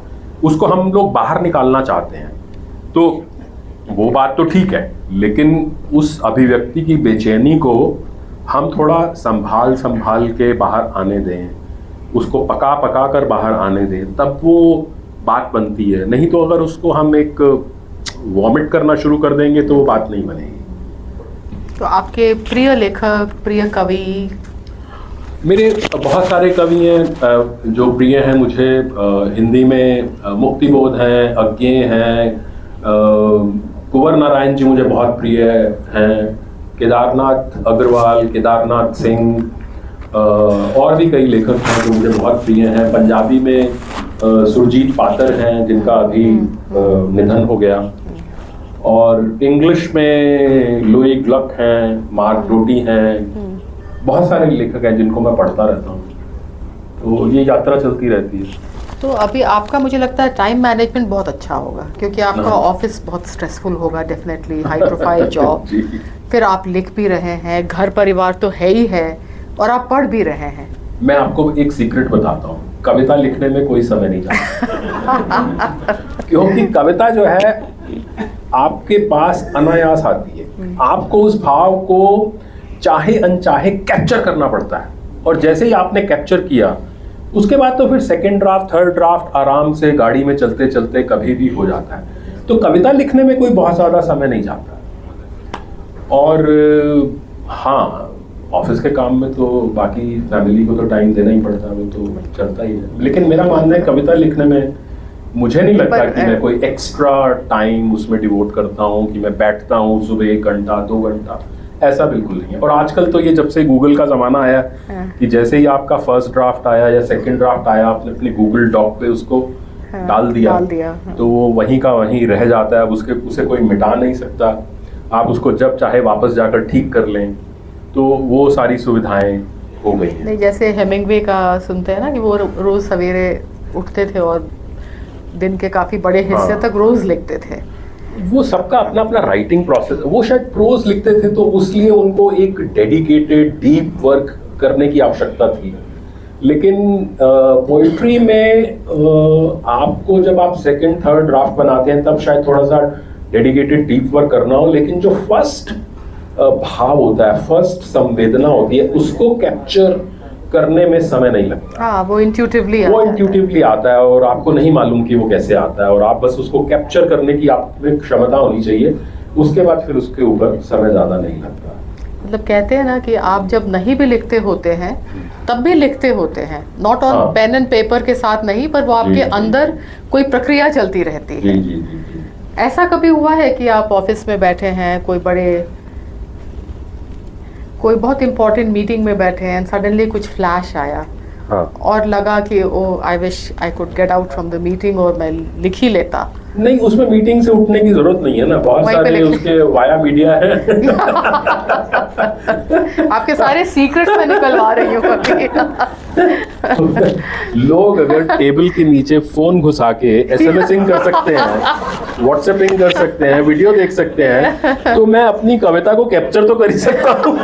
S2: उसको हम लोग बाहर निकालना चाहते हैं। तो वो बात तो ठीक है, लेकिन उस अभिव्यक्ति की बेचैनी को हम थोड़ा संभाल के बाहर आने दें, उसको पका कर बाहर आने दें, तब वो बात बनती है। नहीं तो अगर उसको हम एक वॉमिट करना शुरू कर देंगे तो वो बात नहीं बनेगी।
S1: तो आपके प्रिय लेखक, प्रिय कवि?
S2: मेरे बहुत सारे कवि हैं जो प्रिय हैं मुझे। हिंदी में मुक्तिबोध हैं, अज्ञेय हैं, कुंवर नारायण जी मुझे बहुत प्रिय हैं, केदारनाथ अग्रवाल, केदारनाथ सिंह, और भी कई लेखक हैं जो मुझे बहुत प्रिय हैं। पंजाबी में सुरजीत पातर हैं जिनका अभी निधन हो गया, और इंग्लिश में लुई ग्लक हैं, मार्क डोटी हैं, बहुत सारे लेखक हैं जिनको मैं पढ़ता रहता हूँ। तो ये यात्रा चलती रहती है।
S1: तो अभी आपका मुझे लगता है टाइम मैनेजमेंट बहुत अच्छा होगा, क्योंकि आपका ऑफिस बहुत स्ट्रेसफुल होगा, डेफिनेटली हाई प्रोफाइल जॉब, फिर आप लिख भी रहे हैं, घर परिवार तो है ही है, और आप पढ़ भी रहे हैं।
S2: मैं आपको एक सीक्रेट बताता हूँ, कविता लिखने में कोई समय नहीं जाता। क्योंकि कविता जो है आपके पास अनायास आती है, आपको उस भाव को चाहे अनचाहे कैप्चर करना पड़ता है, और जैसे ही आपने कैप्चर किया उसके बाद तो फिर सेकंड ड्राफ्ट, थर्ड ड्राफ्ट आराम से गाड़ी में चलते चलते कभी भी हो जाता है। तो कविता लिखने में कोई बहुत ज़्यादा समय नहीं जाता। और हाँ, ऑफिस के काम में तो बाकी फैमिली को तो टाइम देना ही पड़ता है, वो तो चलता ही है। लेकिन मेरा मानना है कविता लिखने में मुझे नहीं लगता कि मैं कोई एक्स्ट्रा टाइम उसमें डिवोट करता हूँ, कि मैं बैठता हूँ सुबह 1 घंटा 2 घंटा, ऐसा बिल्कुल नहीं है। और आजकल तो ये जब से गूगल का ज़माना आया कि जैसे ही आपका फर्स्ट ड्राफ्ट आया या सेकंड ड्राफ्ट आया, आपने अपने गूगल डॉक पे उसको डाल दिया, तो वो वहीं का वहीं रह जाता है, अब उसे कोई मिटा नहीं सकता। आप उसको जब चाहे वापस जाकर ठीक कर लें, तो वो सारी सुविधाएं हो गई हैं।
S1: नहीं, जैसे हेमिंगवे का सुनते हैं ना कि वो रोज़ सवेरे उठते थे और दिन के काफ़ी बड़े हिस्से तक रोज़ लिखते थे।
S2: वो सबका अपना अपना राइटिंग प्रोसेस, वो शायद प्रोज लिखते थे तो उसलिए उनको एक डेडिकेटेड डीप वर्क करने की आवश्यकता थी। लेकिन पोइट्री में आपको जब आप सेकंड थर्ड ड्राफ्ट बनाते हैं तब शायद थोड़ा सा डेडिकेटेड डीप वर्क करना हो, लेकिन जो फर्स्ट भाव होता है, फर्स्ट संवेदना होती है, उसको कैप्चर करने में समय नहीं लगता।
S1: हाँ, वो इंट्यूटिवली
S2: आता है और आपको नहीं मालूम कि वो कैसे आता है, और आप बस उसको कैप्चर करने की आप में क्षमता होनी चाहिए। उसके बाद फिर उसके ऊपर समय ज़्यादा नहीं लगता।
S1: मतलब कहते हैं ना कि आप जब नहीं भी लिखते होते हैं तब भी लिखते होते हैं, not on pen and paper के साथ नहीं, पर वो आपके अंदर कोई प्रक्रिया चलती रहती है।
S2: जी।
S1: ऐसा कभी हुआ है कि आप ऑफिस में बैठे हैं, कोई बहुत इंपॉर्टेंट मीटिंग में बैठे हैं, सडनली कुछ फ्लैश आया और लगा कि oh I wish I could get out from the meeting और मैं लिख ही लेता,
S2: नहीं, उसमें मीटिंग से उठने की जरूरत नहीं है ना, बहुत
S1: वहीं पे
S2: सारे
S1: लिख-
S2: उसके वाया मीडिया है।
S1: आपके सारे सीक्रेट्स मैं निकलवा रही हूँ अभी।
S2: लोग अगर टेबल के नीचे फोन घुसा के एसएमएसिंग कर सकते हैं, व्हाट्सएपिंग कर सकते हैं, वीडियो देख सकते हैं, तो मैं अपनी कविता को कैप्चर तो कर ही सकता हूँ।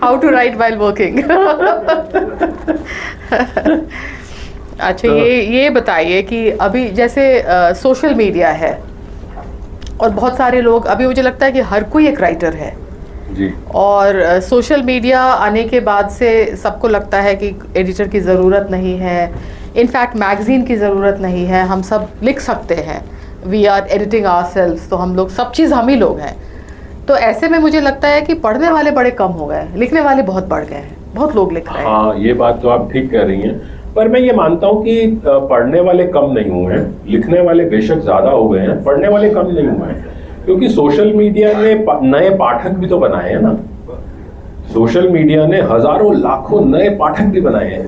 S1: How to write while working. अच्छा, ये बताइए कि अभी जैसे सोशल मीडिया है और बहुत सारे लोग, अभी मुझे लगता है कि हर कोई एक राइटर है
S2: जी।
S1: और सोशल मीडिया आने के बाद से सबको लगता है कि एडिटर की ज़रूरत नहीं है, इनफैक्ट मैगज़ीन की ज़रूरत नहीं है, हम सब लिख सकते हैं, वी आर एडिटिंग आवरसेल्व्स, तो हम लोग सब चीज़ हम ही लोग हैं। तो ऐसे में मुझे लगता है कि पढ़ने वाले बड़े कम हो गए, लिखने वाले बहुत बढ़ गए हैं, बहुत लोग लिख रहे हैं।
S2: हाँ, ये बात तो आप ठीक कह रही हैं, पर मैं ये मानता हूँ कि पढ़ने वाले कम नहीं हुए हैं, लिखने वाले बेशक ज्यादा हो गए हैं, पढ़ने वाले कम नहीं हुए हैं, क्योंकि सोशल मीडिया ने नए पाठक भी तो बनाए हैं ना। सोशल मीडिया ने हजारों लाखों नए पाठक भी बनाए हैं।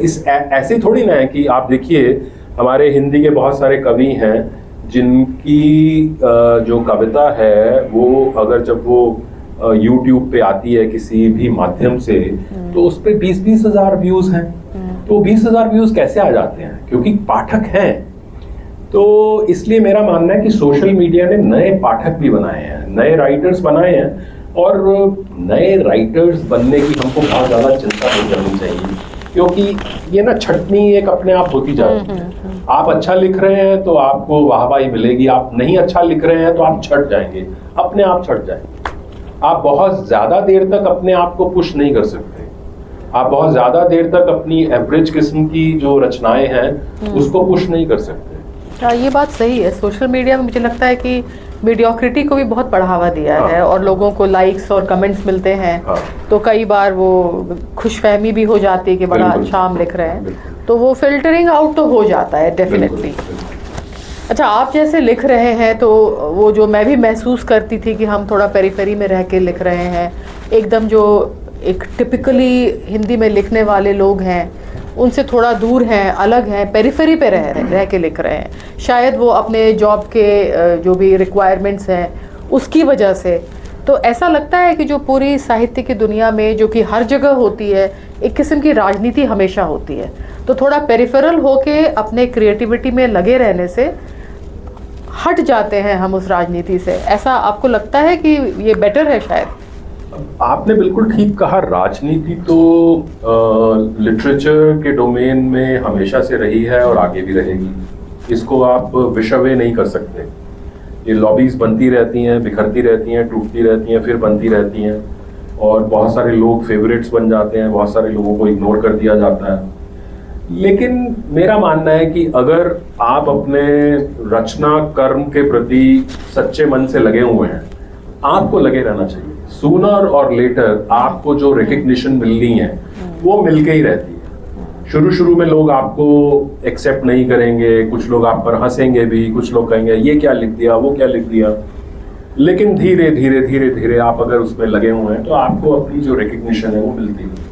S2: ऐसे थोड़ी ना है कि आप देखिए, हमारे हिंदी के बहुत सारे कवि हैं जिनकी जो कविता है वो अगर जब वो YouTube पे आती है किसी भी माध्यम से, तो उस पे 20-20 हजार व्यूज हैं। तो 20,000 व्यूज कैसे आ जाते हैं? क्योंकि पाठक हैं। तो इसलिए मेरा मानना है कि सोशल मीडिया ने नए पाठक भी बनाए हैं, नए राइटर्स बनाए हैं, और नए राइटर्स बनने की हमको बहुत ज्यादा चिंता नहीं करनी चाहिए, क्योंकि ये ना छटनी एक अपने आप होती जाती है। आप अच्छा लिख रहे हैं तो आपको वाहवाही मिलेगी, आप नहीं अच्छा लिख रहे हैं तो आप छट जाएंगे, अपने आप छट जाएंगे। आप बहुत ज्यादा देर तक अपने आप को पुश नहीं कर सकते, आप बहुत ज्यादा देर तक अपनी एवरेज किस्म की जो रचनाएं हैं उसको पुश नहीं कर सकते।
S1: हाँ, ये बात सही है। सोशल मीडिया में मुझे लगता है कि मीडियोक्रिटी को भी बहुत बढ़ावा दिया
S2: हाँ।
S1: है और लोगों को लाइक्स और कमेंट्स मिलते हैं।
S2: हाँ।
S1: तो कई बार वो खुशफहमी भी हो जाती है कि बड़ा
S2: बिल्कुल।
S1: अच्छा हम लिख रहे हैं,
S2: बिल्कुल।
S1: तो वो फिल्टरिंग आउट तो हो जाता है डेफिनेटली। अच्छा, आप जैसे लिख रहे हैं तो वो जो मैं भी महसूस करती थी कि हम थोड़ा पेरिफेरी में रह के लिख रहे हैं, एकदम जो एक टिपिकली हिंदी में लिखने वाले लोग हैं उनसे थोड़ा दूर हैं, अलग हैं, पेरिफेरी पे रह के लिख रहे हैं। शायद वो अपने जॉब के जो भी रिक्वायरमेंट्स हैं उसकी वजह से। तो ऐसा लगता है कि जो पूरी साहित्य की दुनिया में, जो कि हर जगह होती है, एक किस्म की राजनीति हमेशा होती है, तो थोड़ा पेरिफेरल होके अपने क्रिएटिविटी में लगे रहने से हट जाते हैं हम उस राजनीति से। ऐसा आपको लगता है कि ये बेटर है? शायद
S2: आपने बिल्कुल ठीक कहा। राजनीति तो लिटरेचर के डोमेन में हमेशा से रही है और आगे भी रहेगी, इसको आप विषय नहीं कर सकते। ये लॉबीज बनती रहती हैं, बिखरती रहती हैं, टूटती रहती हैं, फिर बनती रहती हैं, और बहुत सारे लोग फेवरेट्स बन जाते हैं, बहुत सारे लोगों को इग्नोर कर दिया जाता है। लेकिन मेरा मानना है कि अगर आप अपने रचना कर्म के प्रति सच्चे मन से लगे हुए हैं, आपको लगे रहना चाहिए। सूनर और लेटर आपको जो रिकग्निशन मिलनी है वो मिलके ही रहती है। शुरू में लोग आपको एक्सेप्ट नहीं करेंगे, कुछ लोग आप पर हंसेंगे भी, कुछ लोग कहेंगे ये क्या लिख दिया, वो क्या लिख दिया, लेकिन धीरे धीरे धीरे धीरे आप अगर उसमें लगे हुए हैं तो आपको अपनी जो रिकग्निशन है वो मिलती है।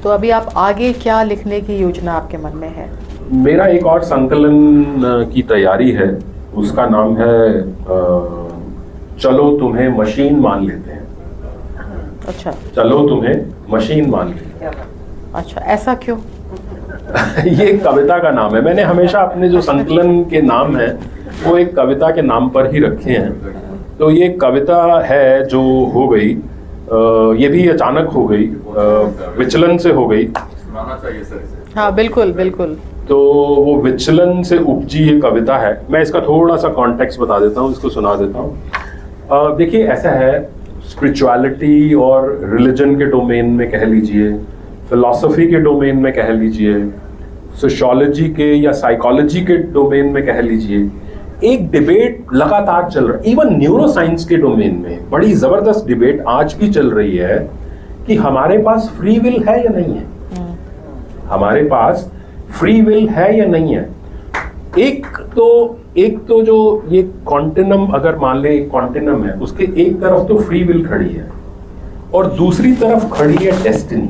S1: तो अभी आप आगे क्या लिखने की योजना आपके मन में है?
S2: मेरा एक और संकलन की तैयारी है, उसका नाम है चलो तुम्हें मशीन मान लेते हैं।
S1: अच्छा,
S2: चलो तुम्हें मशीन मान लेते हैं।
S1: अच्छा, ऐसा क्यों?
S2: ये एक कविता का नाम है। मैंने हमेशा अपने जो संकलन के नाम है वो एक कविता के नाम पर ही रखे हैं। तो ये कविता है जो हो गई, ये भी अचानक हो गई, विचलन से हो गई।
S1: हाँ, बिल्कुल बिल्कुल।
S2: तो वो विचलन से उपजी ये कविता है। मैं इसका थोड़ा सा कॉन्टेक्स्ट बता देता हूँ, इसको सुना देता हूँ। देखिए, ऐसा है, स्पिरिचुअलिटी और रिलीजन के डोमेन में कह लीजिए, फिलॉसफी के डोमेन में कह लीजिए, सोशियोलॉजी के या साइकोलॉजी के डोमेन में कह लीजिए, एक डिबेट लगातार चल रहा है। इवन न्यूरोसाइंस के डोमेन में बड़ी जबरदस्त डिबेट आज भी चल रही है कि हमारे पास फ्री विल है या नहीं है, हमारे पास फ्री विल है या नहीं है। एक तो जो ये कॉन्टिनम, अगर मान ले एक कॉन्टिनम है, उसके एक तरफ तो फ्री विल खड़ी है और दूसरी तरफ खड़ी है डेस्टिनी,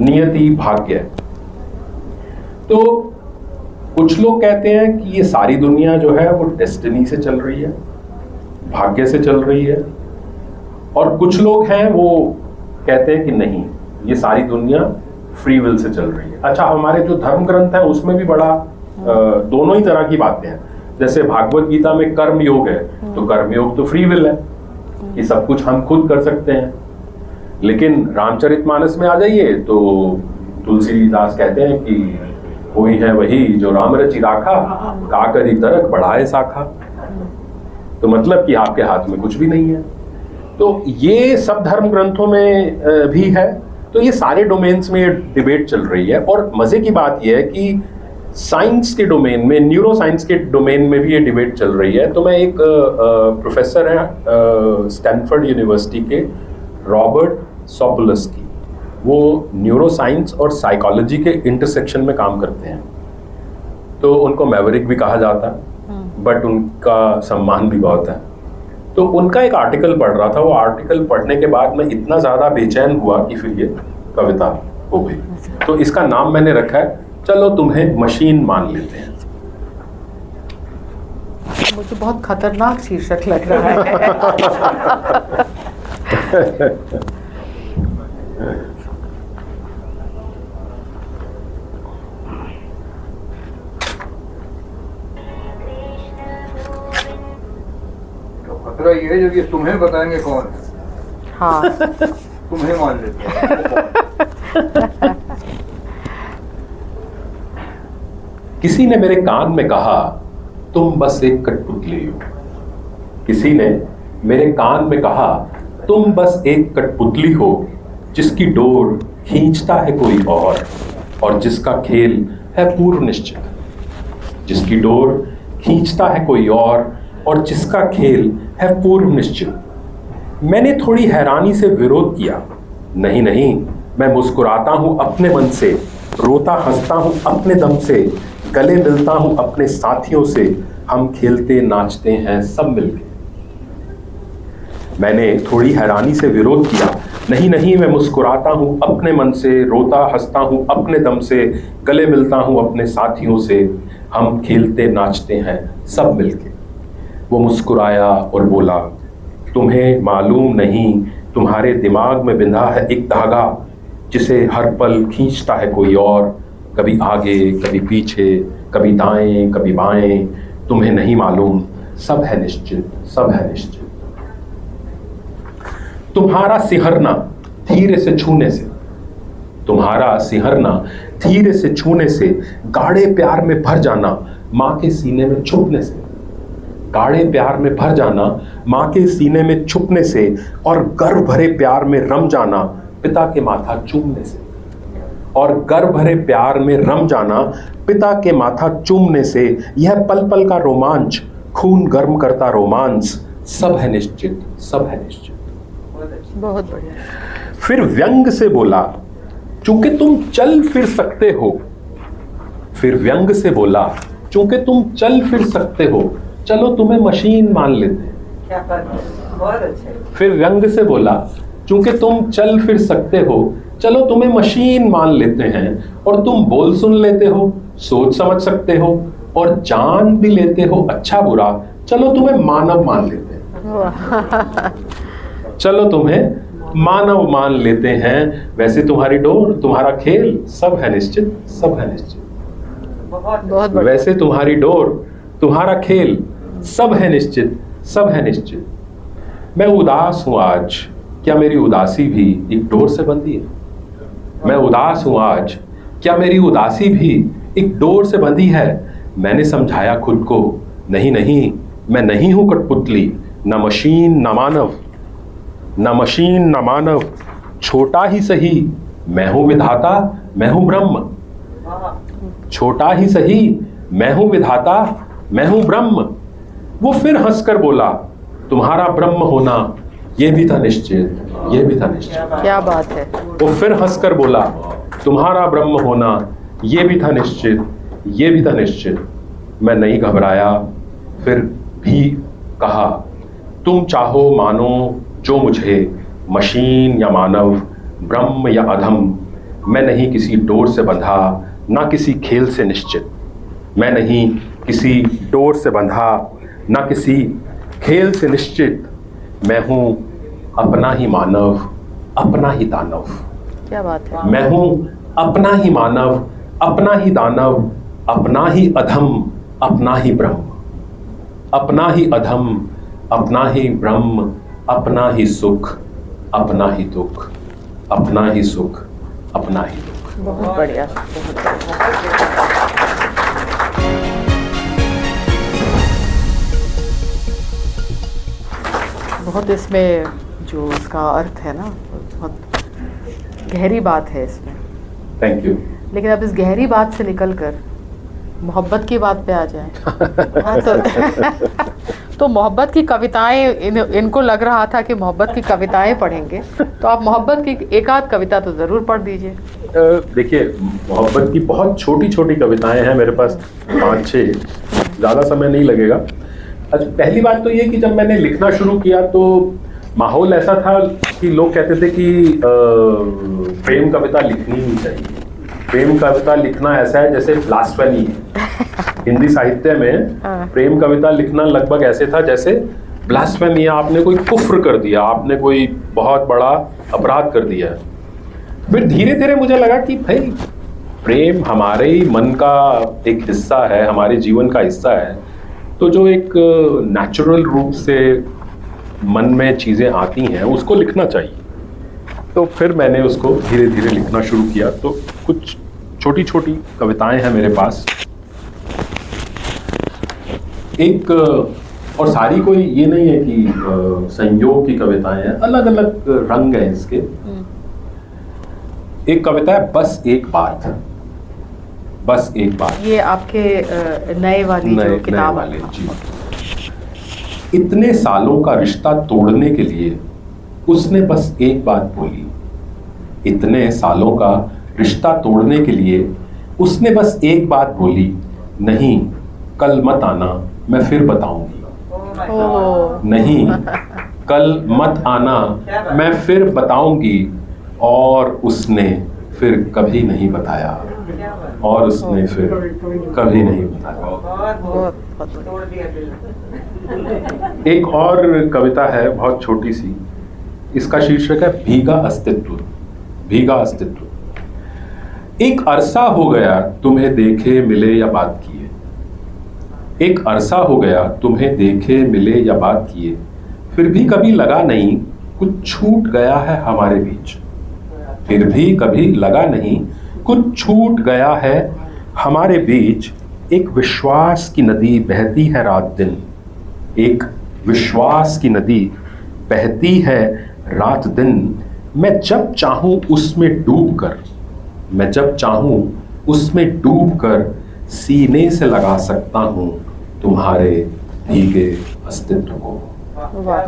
S2: नियति, भाग्य। तो कुछ लोग कहते हैं कि ये सारी दुनिया जो है वो डेस्टिनी से चल रही है, भाग्य से चल रही है, और कुछ लोग हैं वो कहते हैं कि नहीं, ये सारी दुनिया फ्री विल से चल रही है। अच्छा, हमारे जो धर्म ग्रंथ है उसमें भी बड़ा दोनों ही तरह की बातें हैं। जैसे भागवत गीता में कर्म योग है, तो कर्म योग तो फ्री विल है कि सब कुछ हम खुद कर सकते हैं। लेकिन रामचरितमानस में आ जाइए तो तुलसीदास कहते हैं कि कोई है वही जो राम रचि राखा, का करी तरक बढ़ाए शाखा। तो मतलब कि आपके हाथ में कुछ भी नहीं है। तो ये सब धर्म ग्रंथों में भी है। तो ये सारे डोमेन्स में डिबेट चल रही है। और मजे की बात ये है कि साइंस के डोमेन में, न्यूरो साइंस के डोमेन में भी ये डिबेट चल रही है। तो मैं एक प्रोफेसर हैं स्टैनफोर्ड यूनिवर्सिटी के, रॉबर्ट सोपोलस्की, वो न्यूरो साइंस और साइकोलॉजी के इंटरसेक्शन में काम करते हैं। तो उनको मैवरिक भी कहा जाता है, बट उनका सम्मान भी बहुत है। तो उनका एक आर्टिकल पढ़ रहा था। वो आर्टिकल पढ़ने के बाद मैं इतना ज़्यादा बेचैन हुआ कि फिर ये कविता हो गई। तो इसका नाम मैंने रखा है, चलो तुम्हें मशीन मान लेते हैं।
S1: मुझे बहुत खतरनाक शीर्षक लग रहा है।
S4: तो खतरा ये है जब ये तुम्हें बताएंगे कौन है।
S1: हाँ।
S4: तुम्हें मान लेते हैं।
S2: किसी ने मेरे कान में कहा तुम बस एक कठपुतली हो। किसी ने मेरे कान में कहा तुम बस एक कठपुतली हो, जिसकी डोर खींचता है कोई और जिसका खेल है पूर्व निश्चित। जिसकी डोर खींचता है कोई और जिसका खेल है पूर्व निश्चित। मैंने थोड़ी हैरानी से विरोध किया, नहीं नहीं, मैं मुस्कुराता हूं अपने मन से, रोता हंसता हूं अपने दम से, गले मिलता हूं अपने साथियों से, हम खेलते नाचते हैं सब मिलके। मैंने थोड़ी हैरानी से विरोध किया, नहीं नहीं, मैं मुस्कुराता हूं अपने मन से, रोता हंसता हूं अपने दम से, गले मिलता हूं अपने साथियों से, हम खेलते नाचते हैं सब मिलके। वो मुस्कुराया और बोला, तुम्हें मालूम नहीं, तुम्हारे दिमाग में बिंधा है एक धागा, जिसे हर पल खींचता है कोई और, कभी आगे कभी पीछे, कभी दाएं कभी बाएं, तुम्हें नहीं मालूम, सब है निश्चित, सब है निश्चित। तुम्हारा सिहरना धीरे से छूने से, तुम्हारा सिहरना धीरे से छूने से, गाढ़े प्यार में भर जाना माँ के सीने में छुपने से, गाढ़े प्यार में भर जाना माँ के सीने में छुपने से, और गर्व भरे प्यार में रम जाना पिता के माथा चूमने से, और गर्व भरे प्यार में रम जाना पिता के माथा चूमने से। यह पल पल का रोमांच, खून गर्म करता रोमांच, सब है निश्चित, सब है निश्चित।
S1: बहुत बढ़िया।
S2: फिर व्यंग से बोला, चूंकि तुम चल फिर सकते हो। फिर व्यंग से बोला, चूंकि तुम चल फिर सकते हो, चलो तुम्हें मशीन मान लेते हैं।
S3: क्या बात है, बहुत अच्छा है।
S2: फिर व्यंग से बोला, चूंकि तुम चल फिर सकते हो, चलो तुम्हें मशीन मान लेते हैं, और तुम बोल सुन लेते हो, सोच समझ सकते हो, और जान भी लेते हो अच्छा बुरा, चलो तुम्हें मानव मान लेते हैं। चलो तुम्हें मानव मान लेते हैं, वैसे तुम्हारी डोर, तुम्हारा खेल, सब है निश्चित, सब है निश्चित।
S3: बहुत
S2: वैसे तुम्हारी डोर, तुम्हारा खेल, सब है निश्चित, सब है निश्चित। मैं उदास हूं आज, क्या मेरी उदासी भी एक डोर से बंधी है? मैं उदास हूं आज, क्या मेरी उदासी भी एक डोर से बंधी है? मैंने समझाया खुद को, नहीं नहीं, मैं नहीं हूं कठपुतली, न मशीन न मानव, न मशीन न मानव, छोटा ही सही मैं हूं विधाता, मैं हूं ब्रह्म। छोटा ही सही मैं हूं विधाता, मैं हूं ब्रह्म। वो फिर हंसकर बोला, तुम्हारा ब्रह्म होना ये भी था निश्चित, ये भी था निश्चित।
S1: क्या बात है।
S2: वो फिर हंसकर बोला, तुम्हारा ब्रह्म होना ये भी था निश्चित, ये भी था निश्चित। मैं नहीं घबराया, फिर भी कहा, तुम चाहो मानो जो मुझे, मशीन या मानव, ब्रह्म या अधम, मैं नहीं किसी डोर से बंधा, ना किसी खेल से निश्चित। मैं नहीं किसी डोर से बंधा, ना किसी खेल से निश्चित। मैं हूँ अपना ही मानव, अपना ही दानव।
S1: क्या बात है।
S2: मैं हूँ अपना ही मानव, अपना ही दानव, अपना ही अधम, अपना ही ब्रह्म। अपना ही अधम, अपना ही ब्रह्म, अपना ही सुख, अपना ही दुख, अपना ही सुख, अपना ही दुख।
S1: बहुत बढ़िया, बहुत बढ़िया। बहुत इसमें जो इसका अर्थ है ना, बहुत गहरी बात है इसमें।
S2: Thank you.
S1: लेकिन अब इस गहरी बात से निकलकर मोहब्बत की बात पे आ जाए। हाँ, तो मोहब्बत की कविताएं, इनको लग रहा था कि मोहब्बत की कविताएं पढ़ेंगे, तो आप मोहब्बत की एक आध कविता तो ज़रूर पढ़ दीजिए।
S2: देखिए, मोहब्बत की बहुत छोटी छोटी कविताएं हैं मेरे पास, 5-6, ज़्यादा समय नहीं लगेगा। अच्छा, पहली बात तो ये कि जब मैंने लिखना शुरू किया तो माहौल ऐसा था कि लोग कहते थे कि प्रेम कविता लिखनी नहीं चाहिए। प्रेम कविता लिखना ऐसा है जैसे ब्लास्फेमी है। हिंदी साहित्य में प्रेम कविता लिखना लगभग ऐसे था जैसे ब्लास्फेमी, आपने कोई कुफ्र कर दिया, आपने कोई बहुत बड़ा अपराध कर दिया। फिर धीरे धीरे मुझे लगा कि भाई प्रेम हमारे ही मन का एक हिस्सा है, हमारे जीवन का हिस्सा है, तो जो एक नेचुरल रूप से मन में चीज़ें आती हैं उसको लिखना चाहिए। तो फिर मैंने उसको धीरे धीरे लिखना शुरू किया। तो कुछ छोटी छोटी कविताएं हैं मेरे पास। एक, और सारी कोई ये नहीं है कि संयोग की कविताएं हैं, अलग अलग रंग हैं इसके। एक कविता है बस एक बात। बस एक बात,
S1: ये आपके नए वाली जो किताब
S2: वाले जी। इतने सालों का रिश्ता तोड़ने के लिए उसने बस एक बात बोली। इतने सालों का रिश्ता तोड़ने के लिए उसने बस एक बात बोली, नहीं कल मत आना मैं फिर बताऊंगी। नहीं कल मत आना मैं फिर बताऊंगी। और उसने फिर कभी नहीं बताया, और उसने फिर कभी नहीं बताया। एक और कविता है बहुत छोटी सी, इसका शीर्षक है भीगा अस्तित्व। भीगा अस्तित्व। एक अरसा हो गया तुम्हें देखे मिले या बात किए। एक अरसा हो गया तुम्हें देखे मिले या बात किए, फिर भी कभी लगा नहीं कुछ छूट गया है हमारे बीच। फिर भी कभी लगा नहीं कुछ छूट गया है हमारे बीच। एक विश्वास की नदी बहती है रात दिन। एक विश्वास की नदी बहती है रात दिन। मैं जब चाहूं उसमें डूबकर, मैं जब चाहूं उसमें डूबकर सीने से लगा सकता हूं तुम्हारे भीगे अस्तित्व को।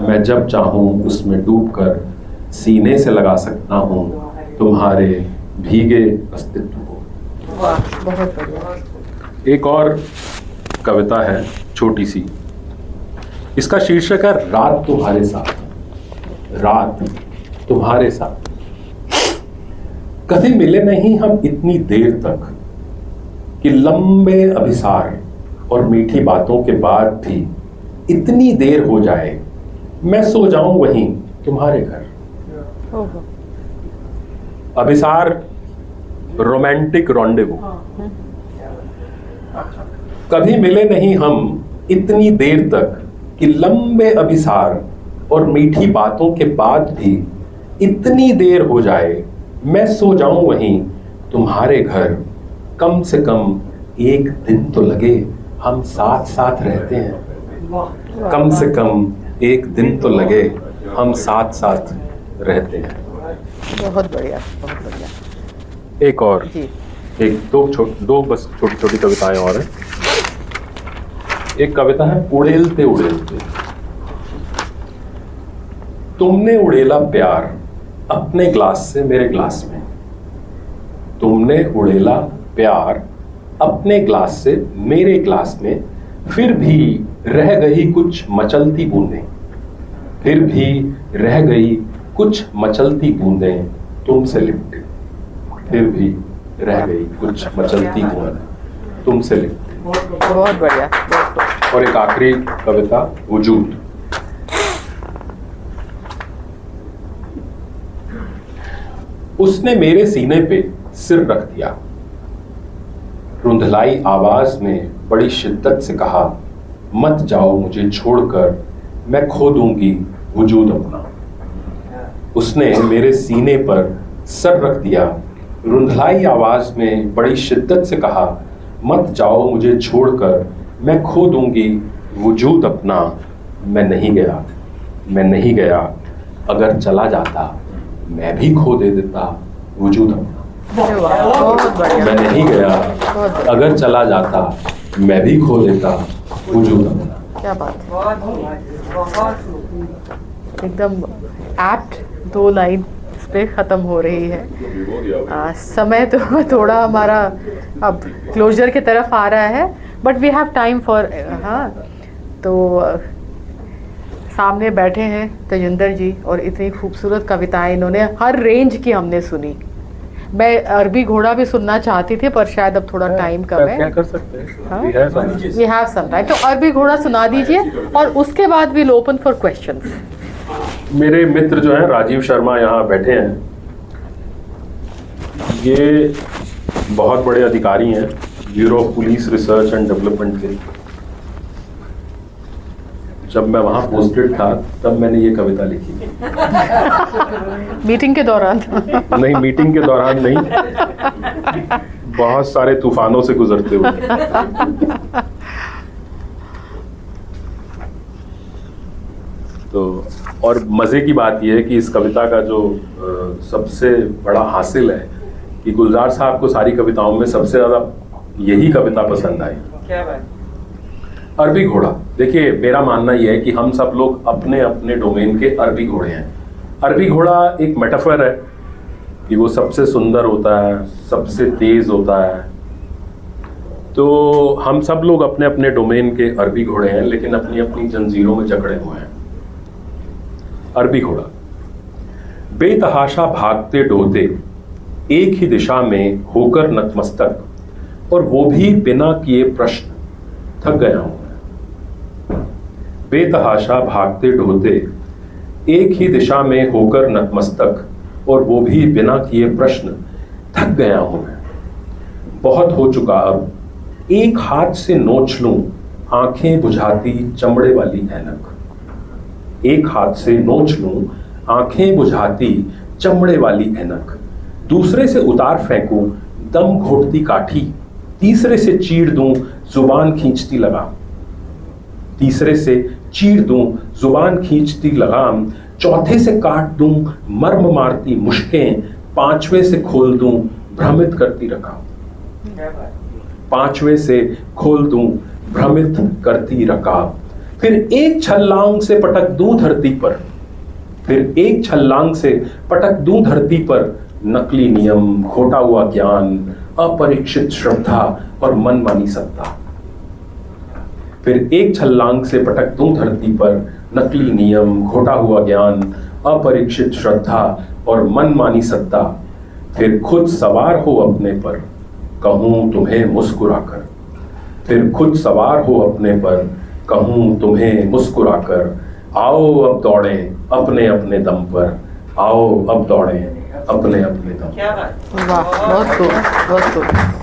S2: मैं जब चाहूं उसमें डूबकर सीने से लगा सकता हूं तुम्हारे भीगे अस्तित्व को।
S1: वाह, बहुत बढ़िया।
S2: एक और कविता है छोटी सी, इसका शीर्षक है रात तुम्हारे साथ। रात तुम्हारे साथ। कभी मिले नहीं हम इतनी देर तक कि लंबे अभिसार और मीठी बातों के बाद भी इतनी देर हो जाए मैं सो जाऊं वहीं तुम्हारे घर। अभिसार, रोमांटिक रॉन्डेवू। कभी मिले नहीं हम इतनी देर तक कि लंबे अभिसार और मीठी बातों के बाद भी इतनी देर हो जाए मैं सो जाऊं वहीं तुम्हारे घर। कम से कम एक दिन तो लगे हम साथ साथ रहते हैं। कम से कम एक दिन तो लगे हम साथ साथ रहते हैं।
S1: बहुत बढ़िया, बहुत बढ़िया।
S2: एक और
S1: जी।
S2: दो बस छोटी छोटी कविताएं और हैं। एक कविता है उड़ेलते उड़ेलते। तुमने उड़ेला प्यार अपने ग्लास से मेरे ग्लास में। तुमने उड़ेला प्यार अपने ग्लास से मेरे ग्लास में, फिर भी रह गई कुछ मचलती बूंदें। फिर भी रह गई कुछ मचलती बूंदें तुमसे लिपटे। फिर भी रह गई कुछ मचलती बूंदें तुमसे लिपटे।
S1: बहुत बढ़िया, बहुत बढ़िया।
S2: और एक आखिरी कविता, वजूद। उसने मेरे सीने पे सिर रख दिया, रुंधलाई आवाज में बड़ी शिद्दत से कहा, मत जाओ मुझे छोड़कर, मैं खो दूंगी वजूद अपना। उसने मेरे सीने पर सर रख दिया, रुंधलाई आवाज में बड़ी शिद्दत से कहा, मत जाओ मुझे छोड़कर, मैं खो दूंगी वजूद अपना। मैं नहीं गया, मैं नहीं गया, अगर चला जाता मैं भी खो दे देता वजूद अपना।
S1: अरे वाह, बहुत बढ़िया।
S2: मैं नहीं गया,
S1: बहुत बढ़िया।
S2: अगर चला जाता मैं भी खो देता वजूद अपना।
S1: क्या बात है,
S3: बहुत
S1: एकदम एप्ट 2 लाइन इस पे ख़त्म हो रही है। समय तो थोड़ा हमारा अब क्लोजर की तरफ आ रहा है, but we have time for, हाँ। तो सामने बैठे हैं तेजिंदर जी और इतनी खूबसूरत कविताएं इन्होंने हर रेंज की हमने सुनी। मैं अरबी घोड़ा भी सुनना चाहती थी पर शायद अब थोड़ा टाइम कम है।
S2: क्या कर सकते हैं,
S1: हाँ?
S2: We have some-
S1: we have some time, तो अरबी घोड़ा सुना दीजिए और उसके बाद वील ओपन फॉर क्वेश्चंस।
S2: मेरे मित्र जो हैं राजीव शर्मा यहाँ बैठे हैं, ये बहुत बड़े अधिकारी हैं bureau of police research and development के। जब मैं वहाँ पोस्टेड था तब मैंने ये कविता लिखी।
S1: मीटिंग के दौरान
S2: नहीं, मीटिंग के दौरान नहीं, बहुत सारे तूफानों से गुजरते हुए। तो और मज़े की बात यह है कि इस कविता का जो सबसे बड़ा हासिल है कि गुलजार साहब को सारी कविताओं में सबसे ज़्यादा यही कविता पसंद आई,
S3: क्या बात।
S2: अरबी घोड़ा। देखिए, मेरा मानना यह है कि हम सब लोग अपने अपने डोमेन के अरबी घोड़े हैं। अरबी घोड़ा एक मेटाफर है कि वो सबसे सुंदर होता है, सबसे तेज होता है। तो हम सब लोग अपने अपने डोमेन के अरबी घोड़े हैं, लेकिन अपनी अपनी जंजीरों में जकड़े हुए हैं। अरबी घोड़ा। बेतहाशा भागते डोलते एक ही दिशा में होकर नतमस्तक, और वो भी बिना किए प्रश्न, थक गया हूं मैं। बेतहाशा भागते ढोते एक ही दिशा में होकर नतमस्तक, और वो भी बिना किए प्रश्न, थक गया हूं मैं। बहुत हो चुका अब, एक हाथ से नोच लूं आंखें बुझाती चमड़े वाली ऐनक। एक हाथ से नोच लूं आंखें बुझाती चमड़े वाली ऐनक, दूसरे से उतार फेंकूं दम घोटती काठी, तीसरे से चीर दूं जुबान खींचती लगाम। तीसरे से चीर दूं जुबान खींचती लगाम, चौथे से काट दूं मर्म मारती मुश्कें, पांचवे से खोल दूं भ्रमित करती रकाब।
S3: क्या बात।
S2: पांचवे से खोल दूं भ्रमित करती रकाब। फिर एक छलांग से पटक दूं धरती पर, फिर एक छलांग से पटक दूं धरती पर, नकली नियम, खोटा हुआ ज्ञान, अपरीक्षित श्रद्धा और मनमानी सत्ता। फिर एक छलांग से पटक दूं धरती पर, नकली नियम, खोटा हुआ ज्ञान, अपरीक्षित श्रद्धा और मनमानी सत्ता। फिर खुद सवार हो अपने पर, कहूं तुम्हें मुस्कुराकर। फिर खुद सवार हो अपने पर, कहूं तुम्हें मुस्कुराकर। आओ अब दौड़ें अपने अपने दम पर, आओ अब दौड़ें अपने अपने दम पर।
S3: क्या बात।
S1: वाह, बहुत खूब, बहुत खूब।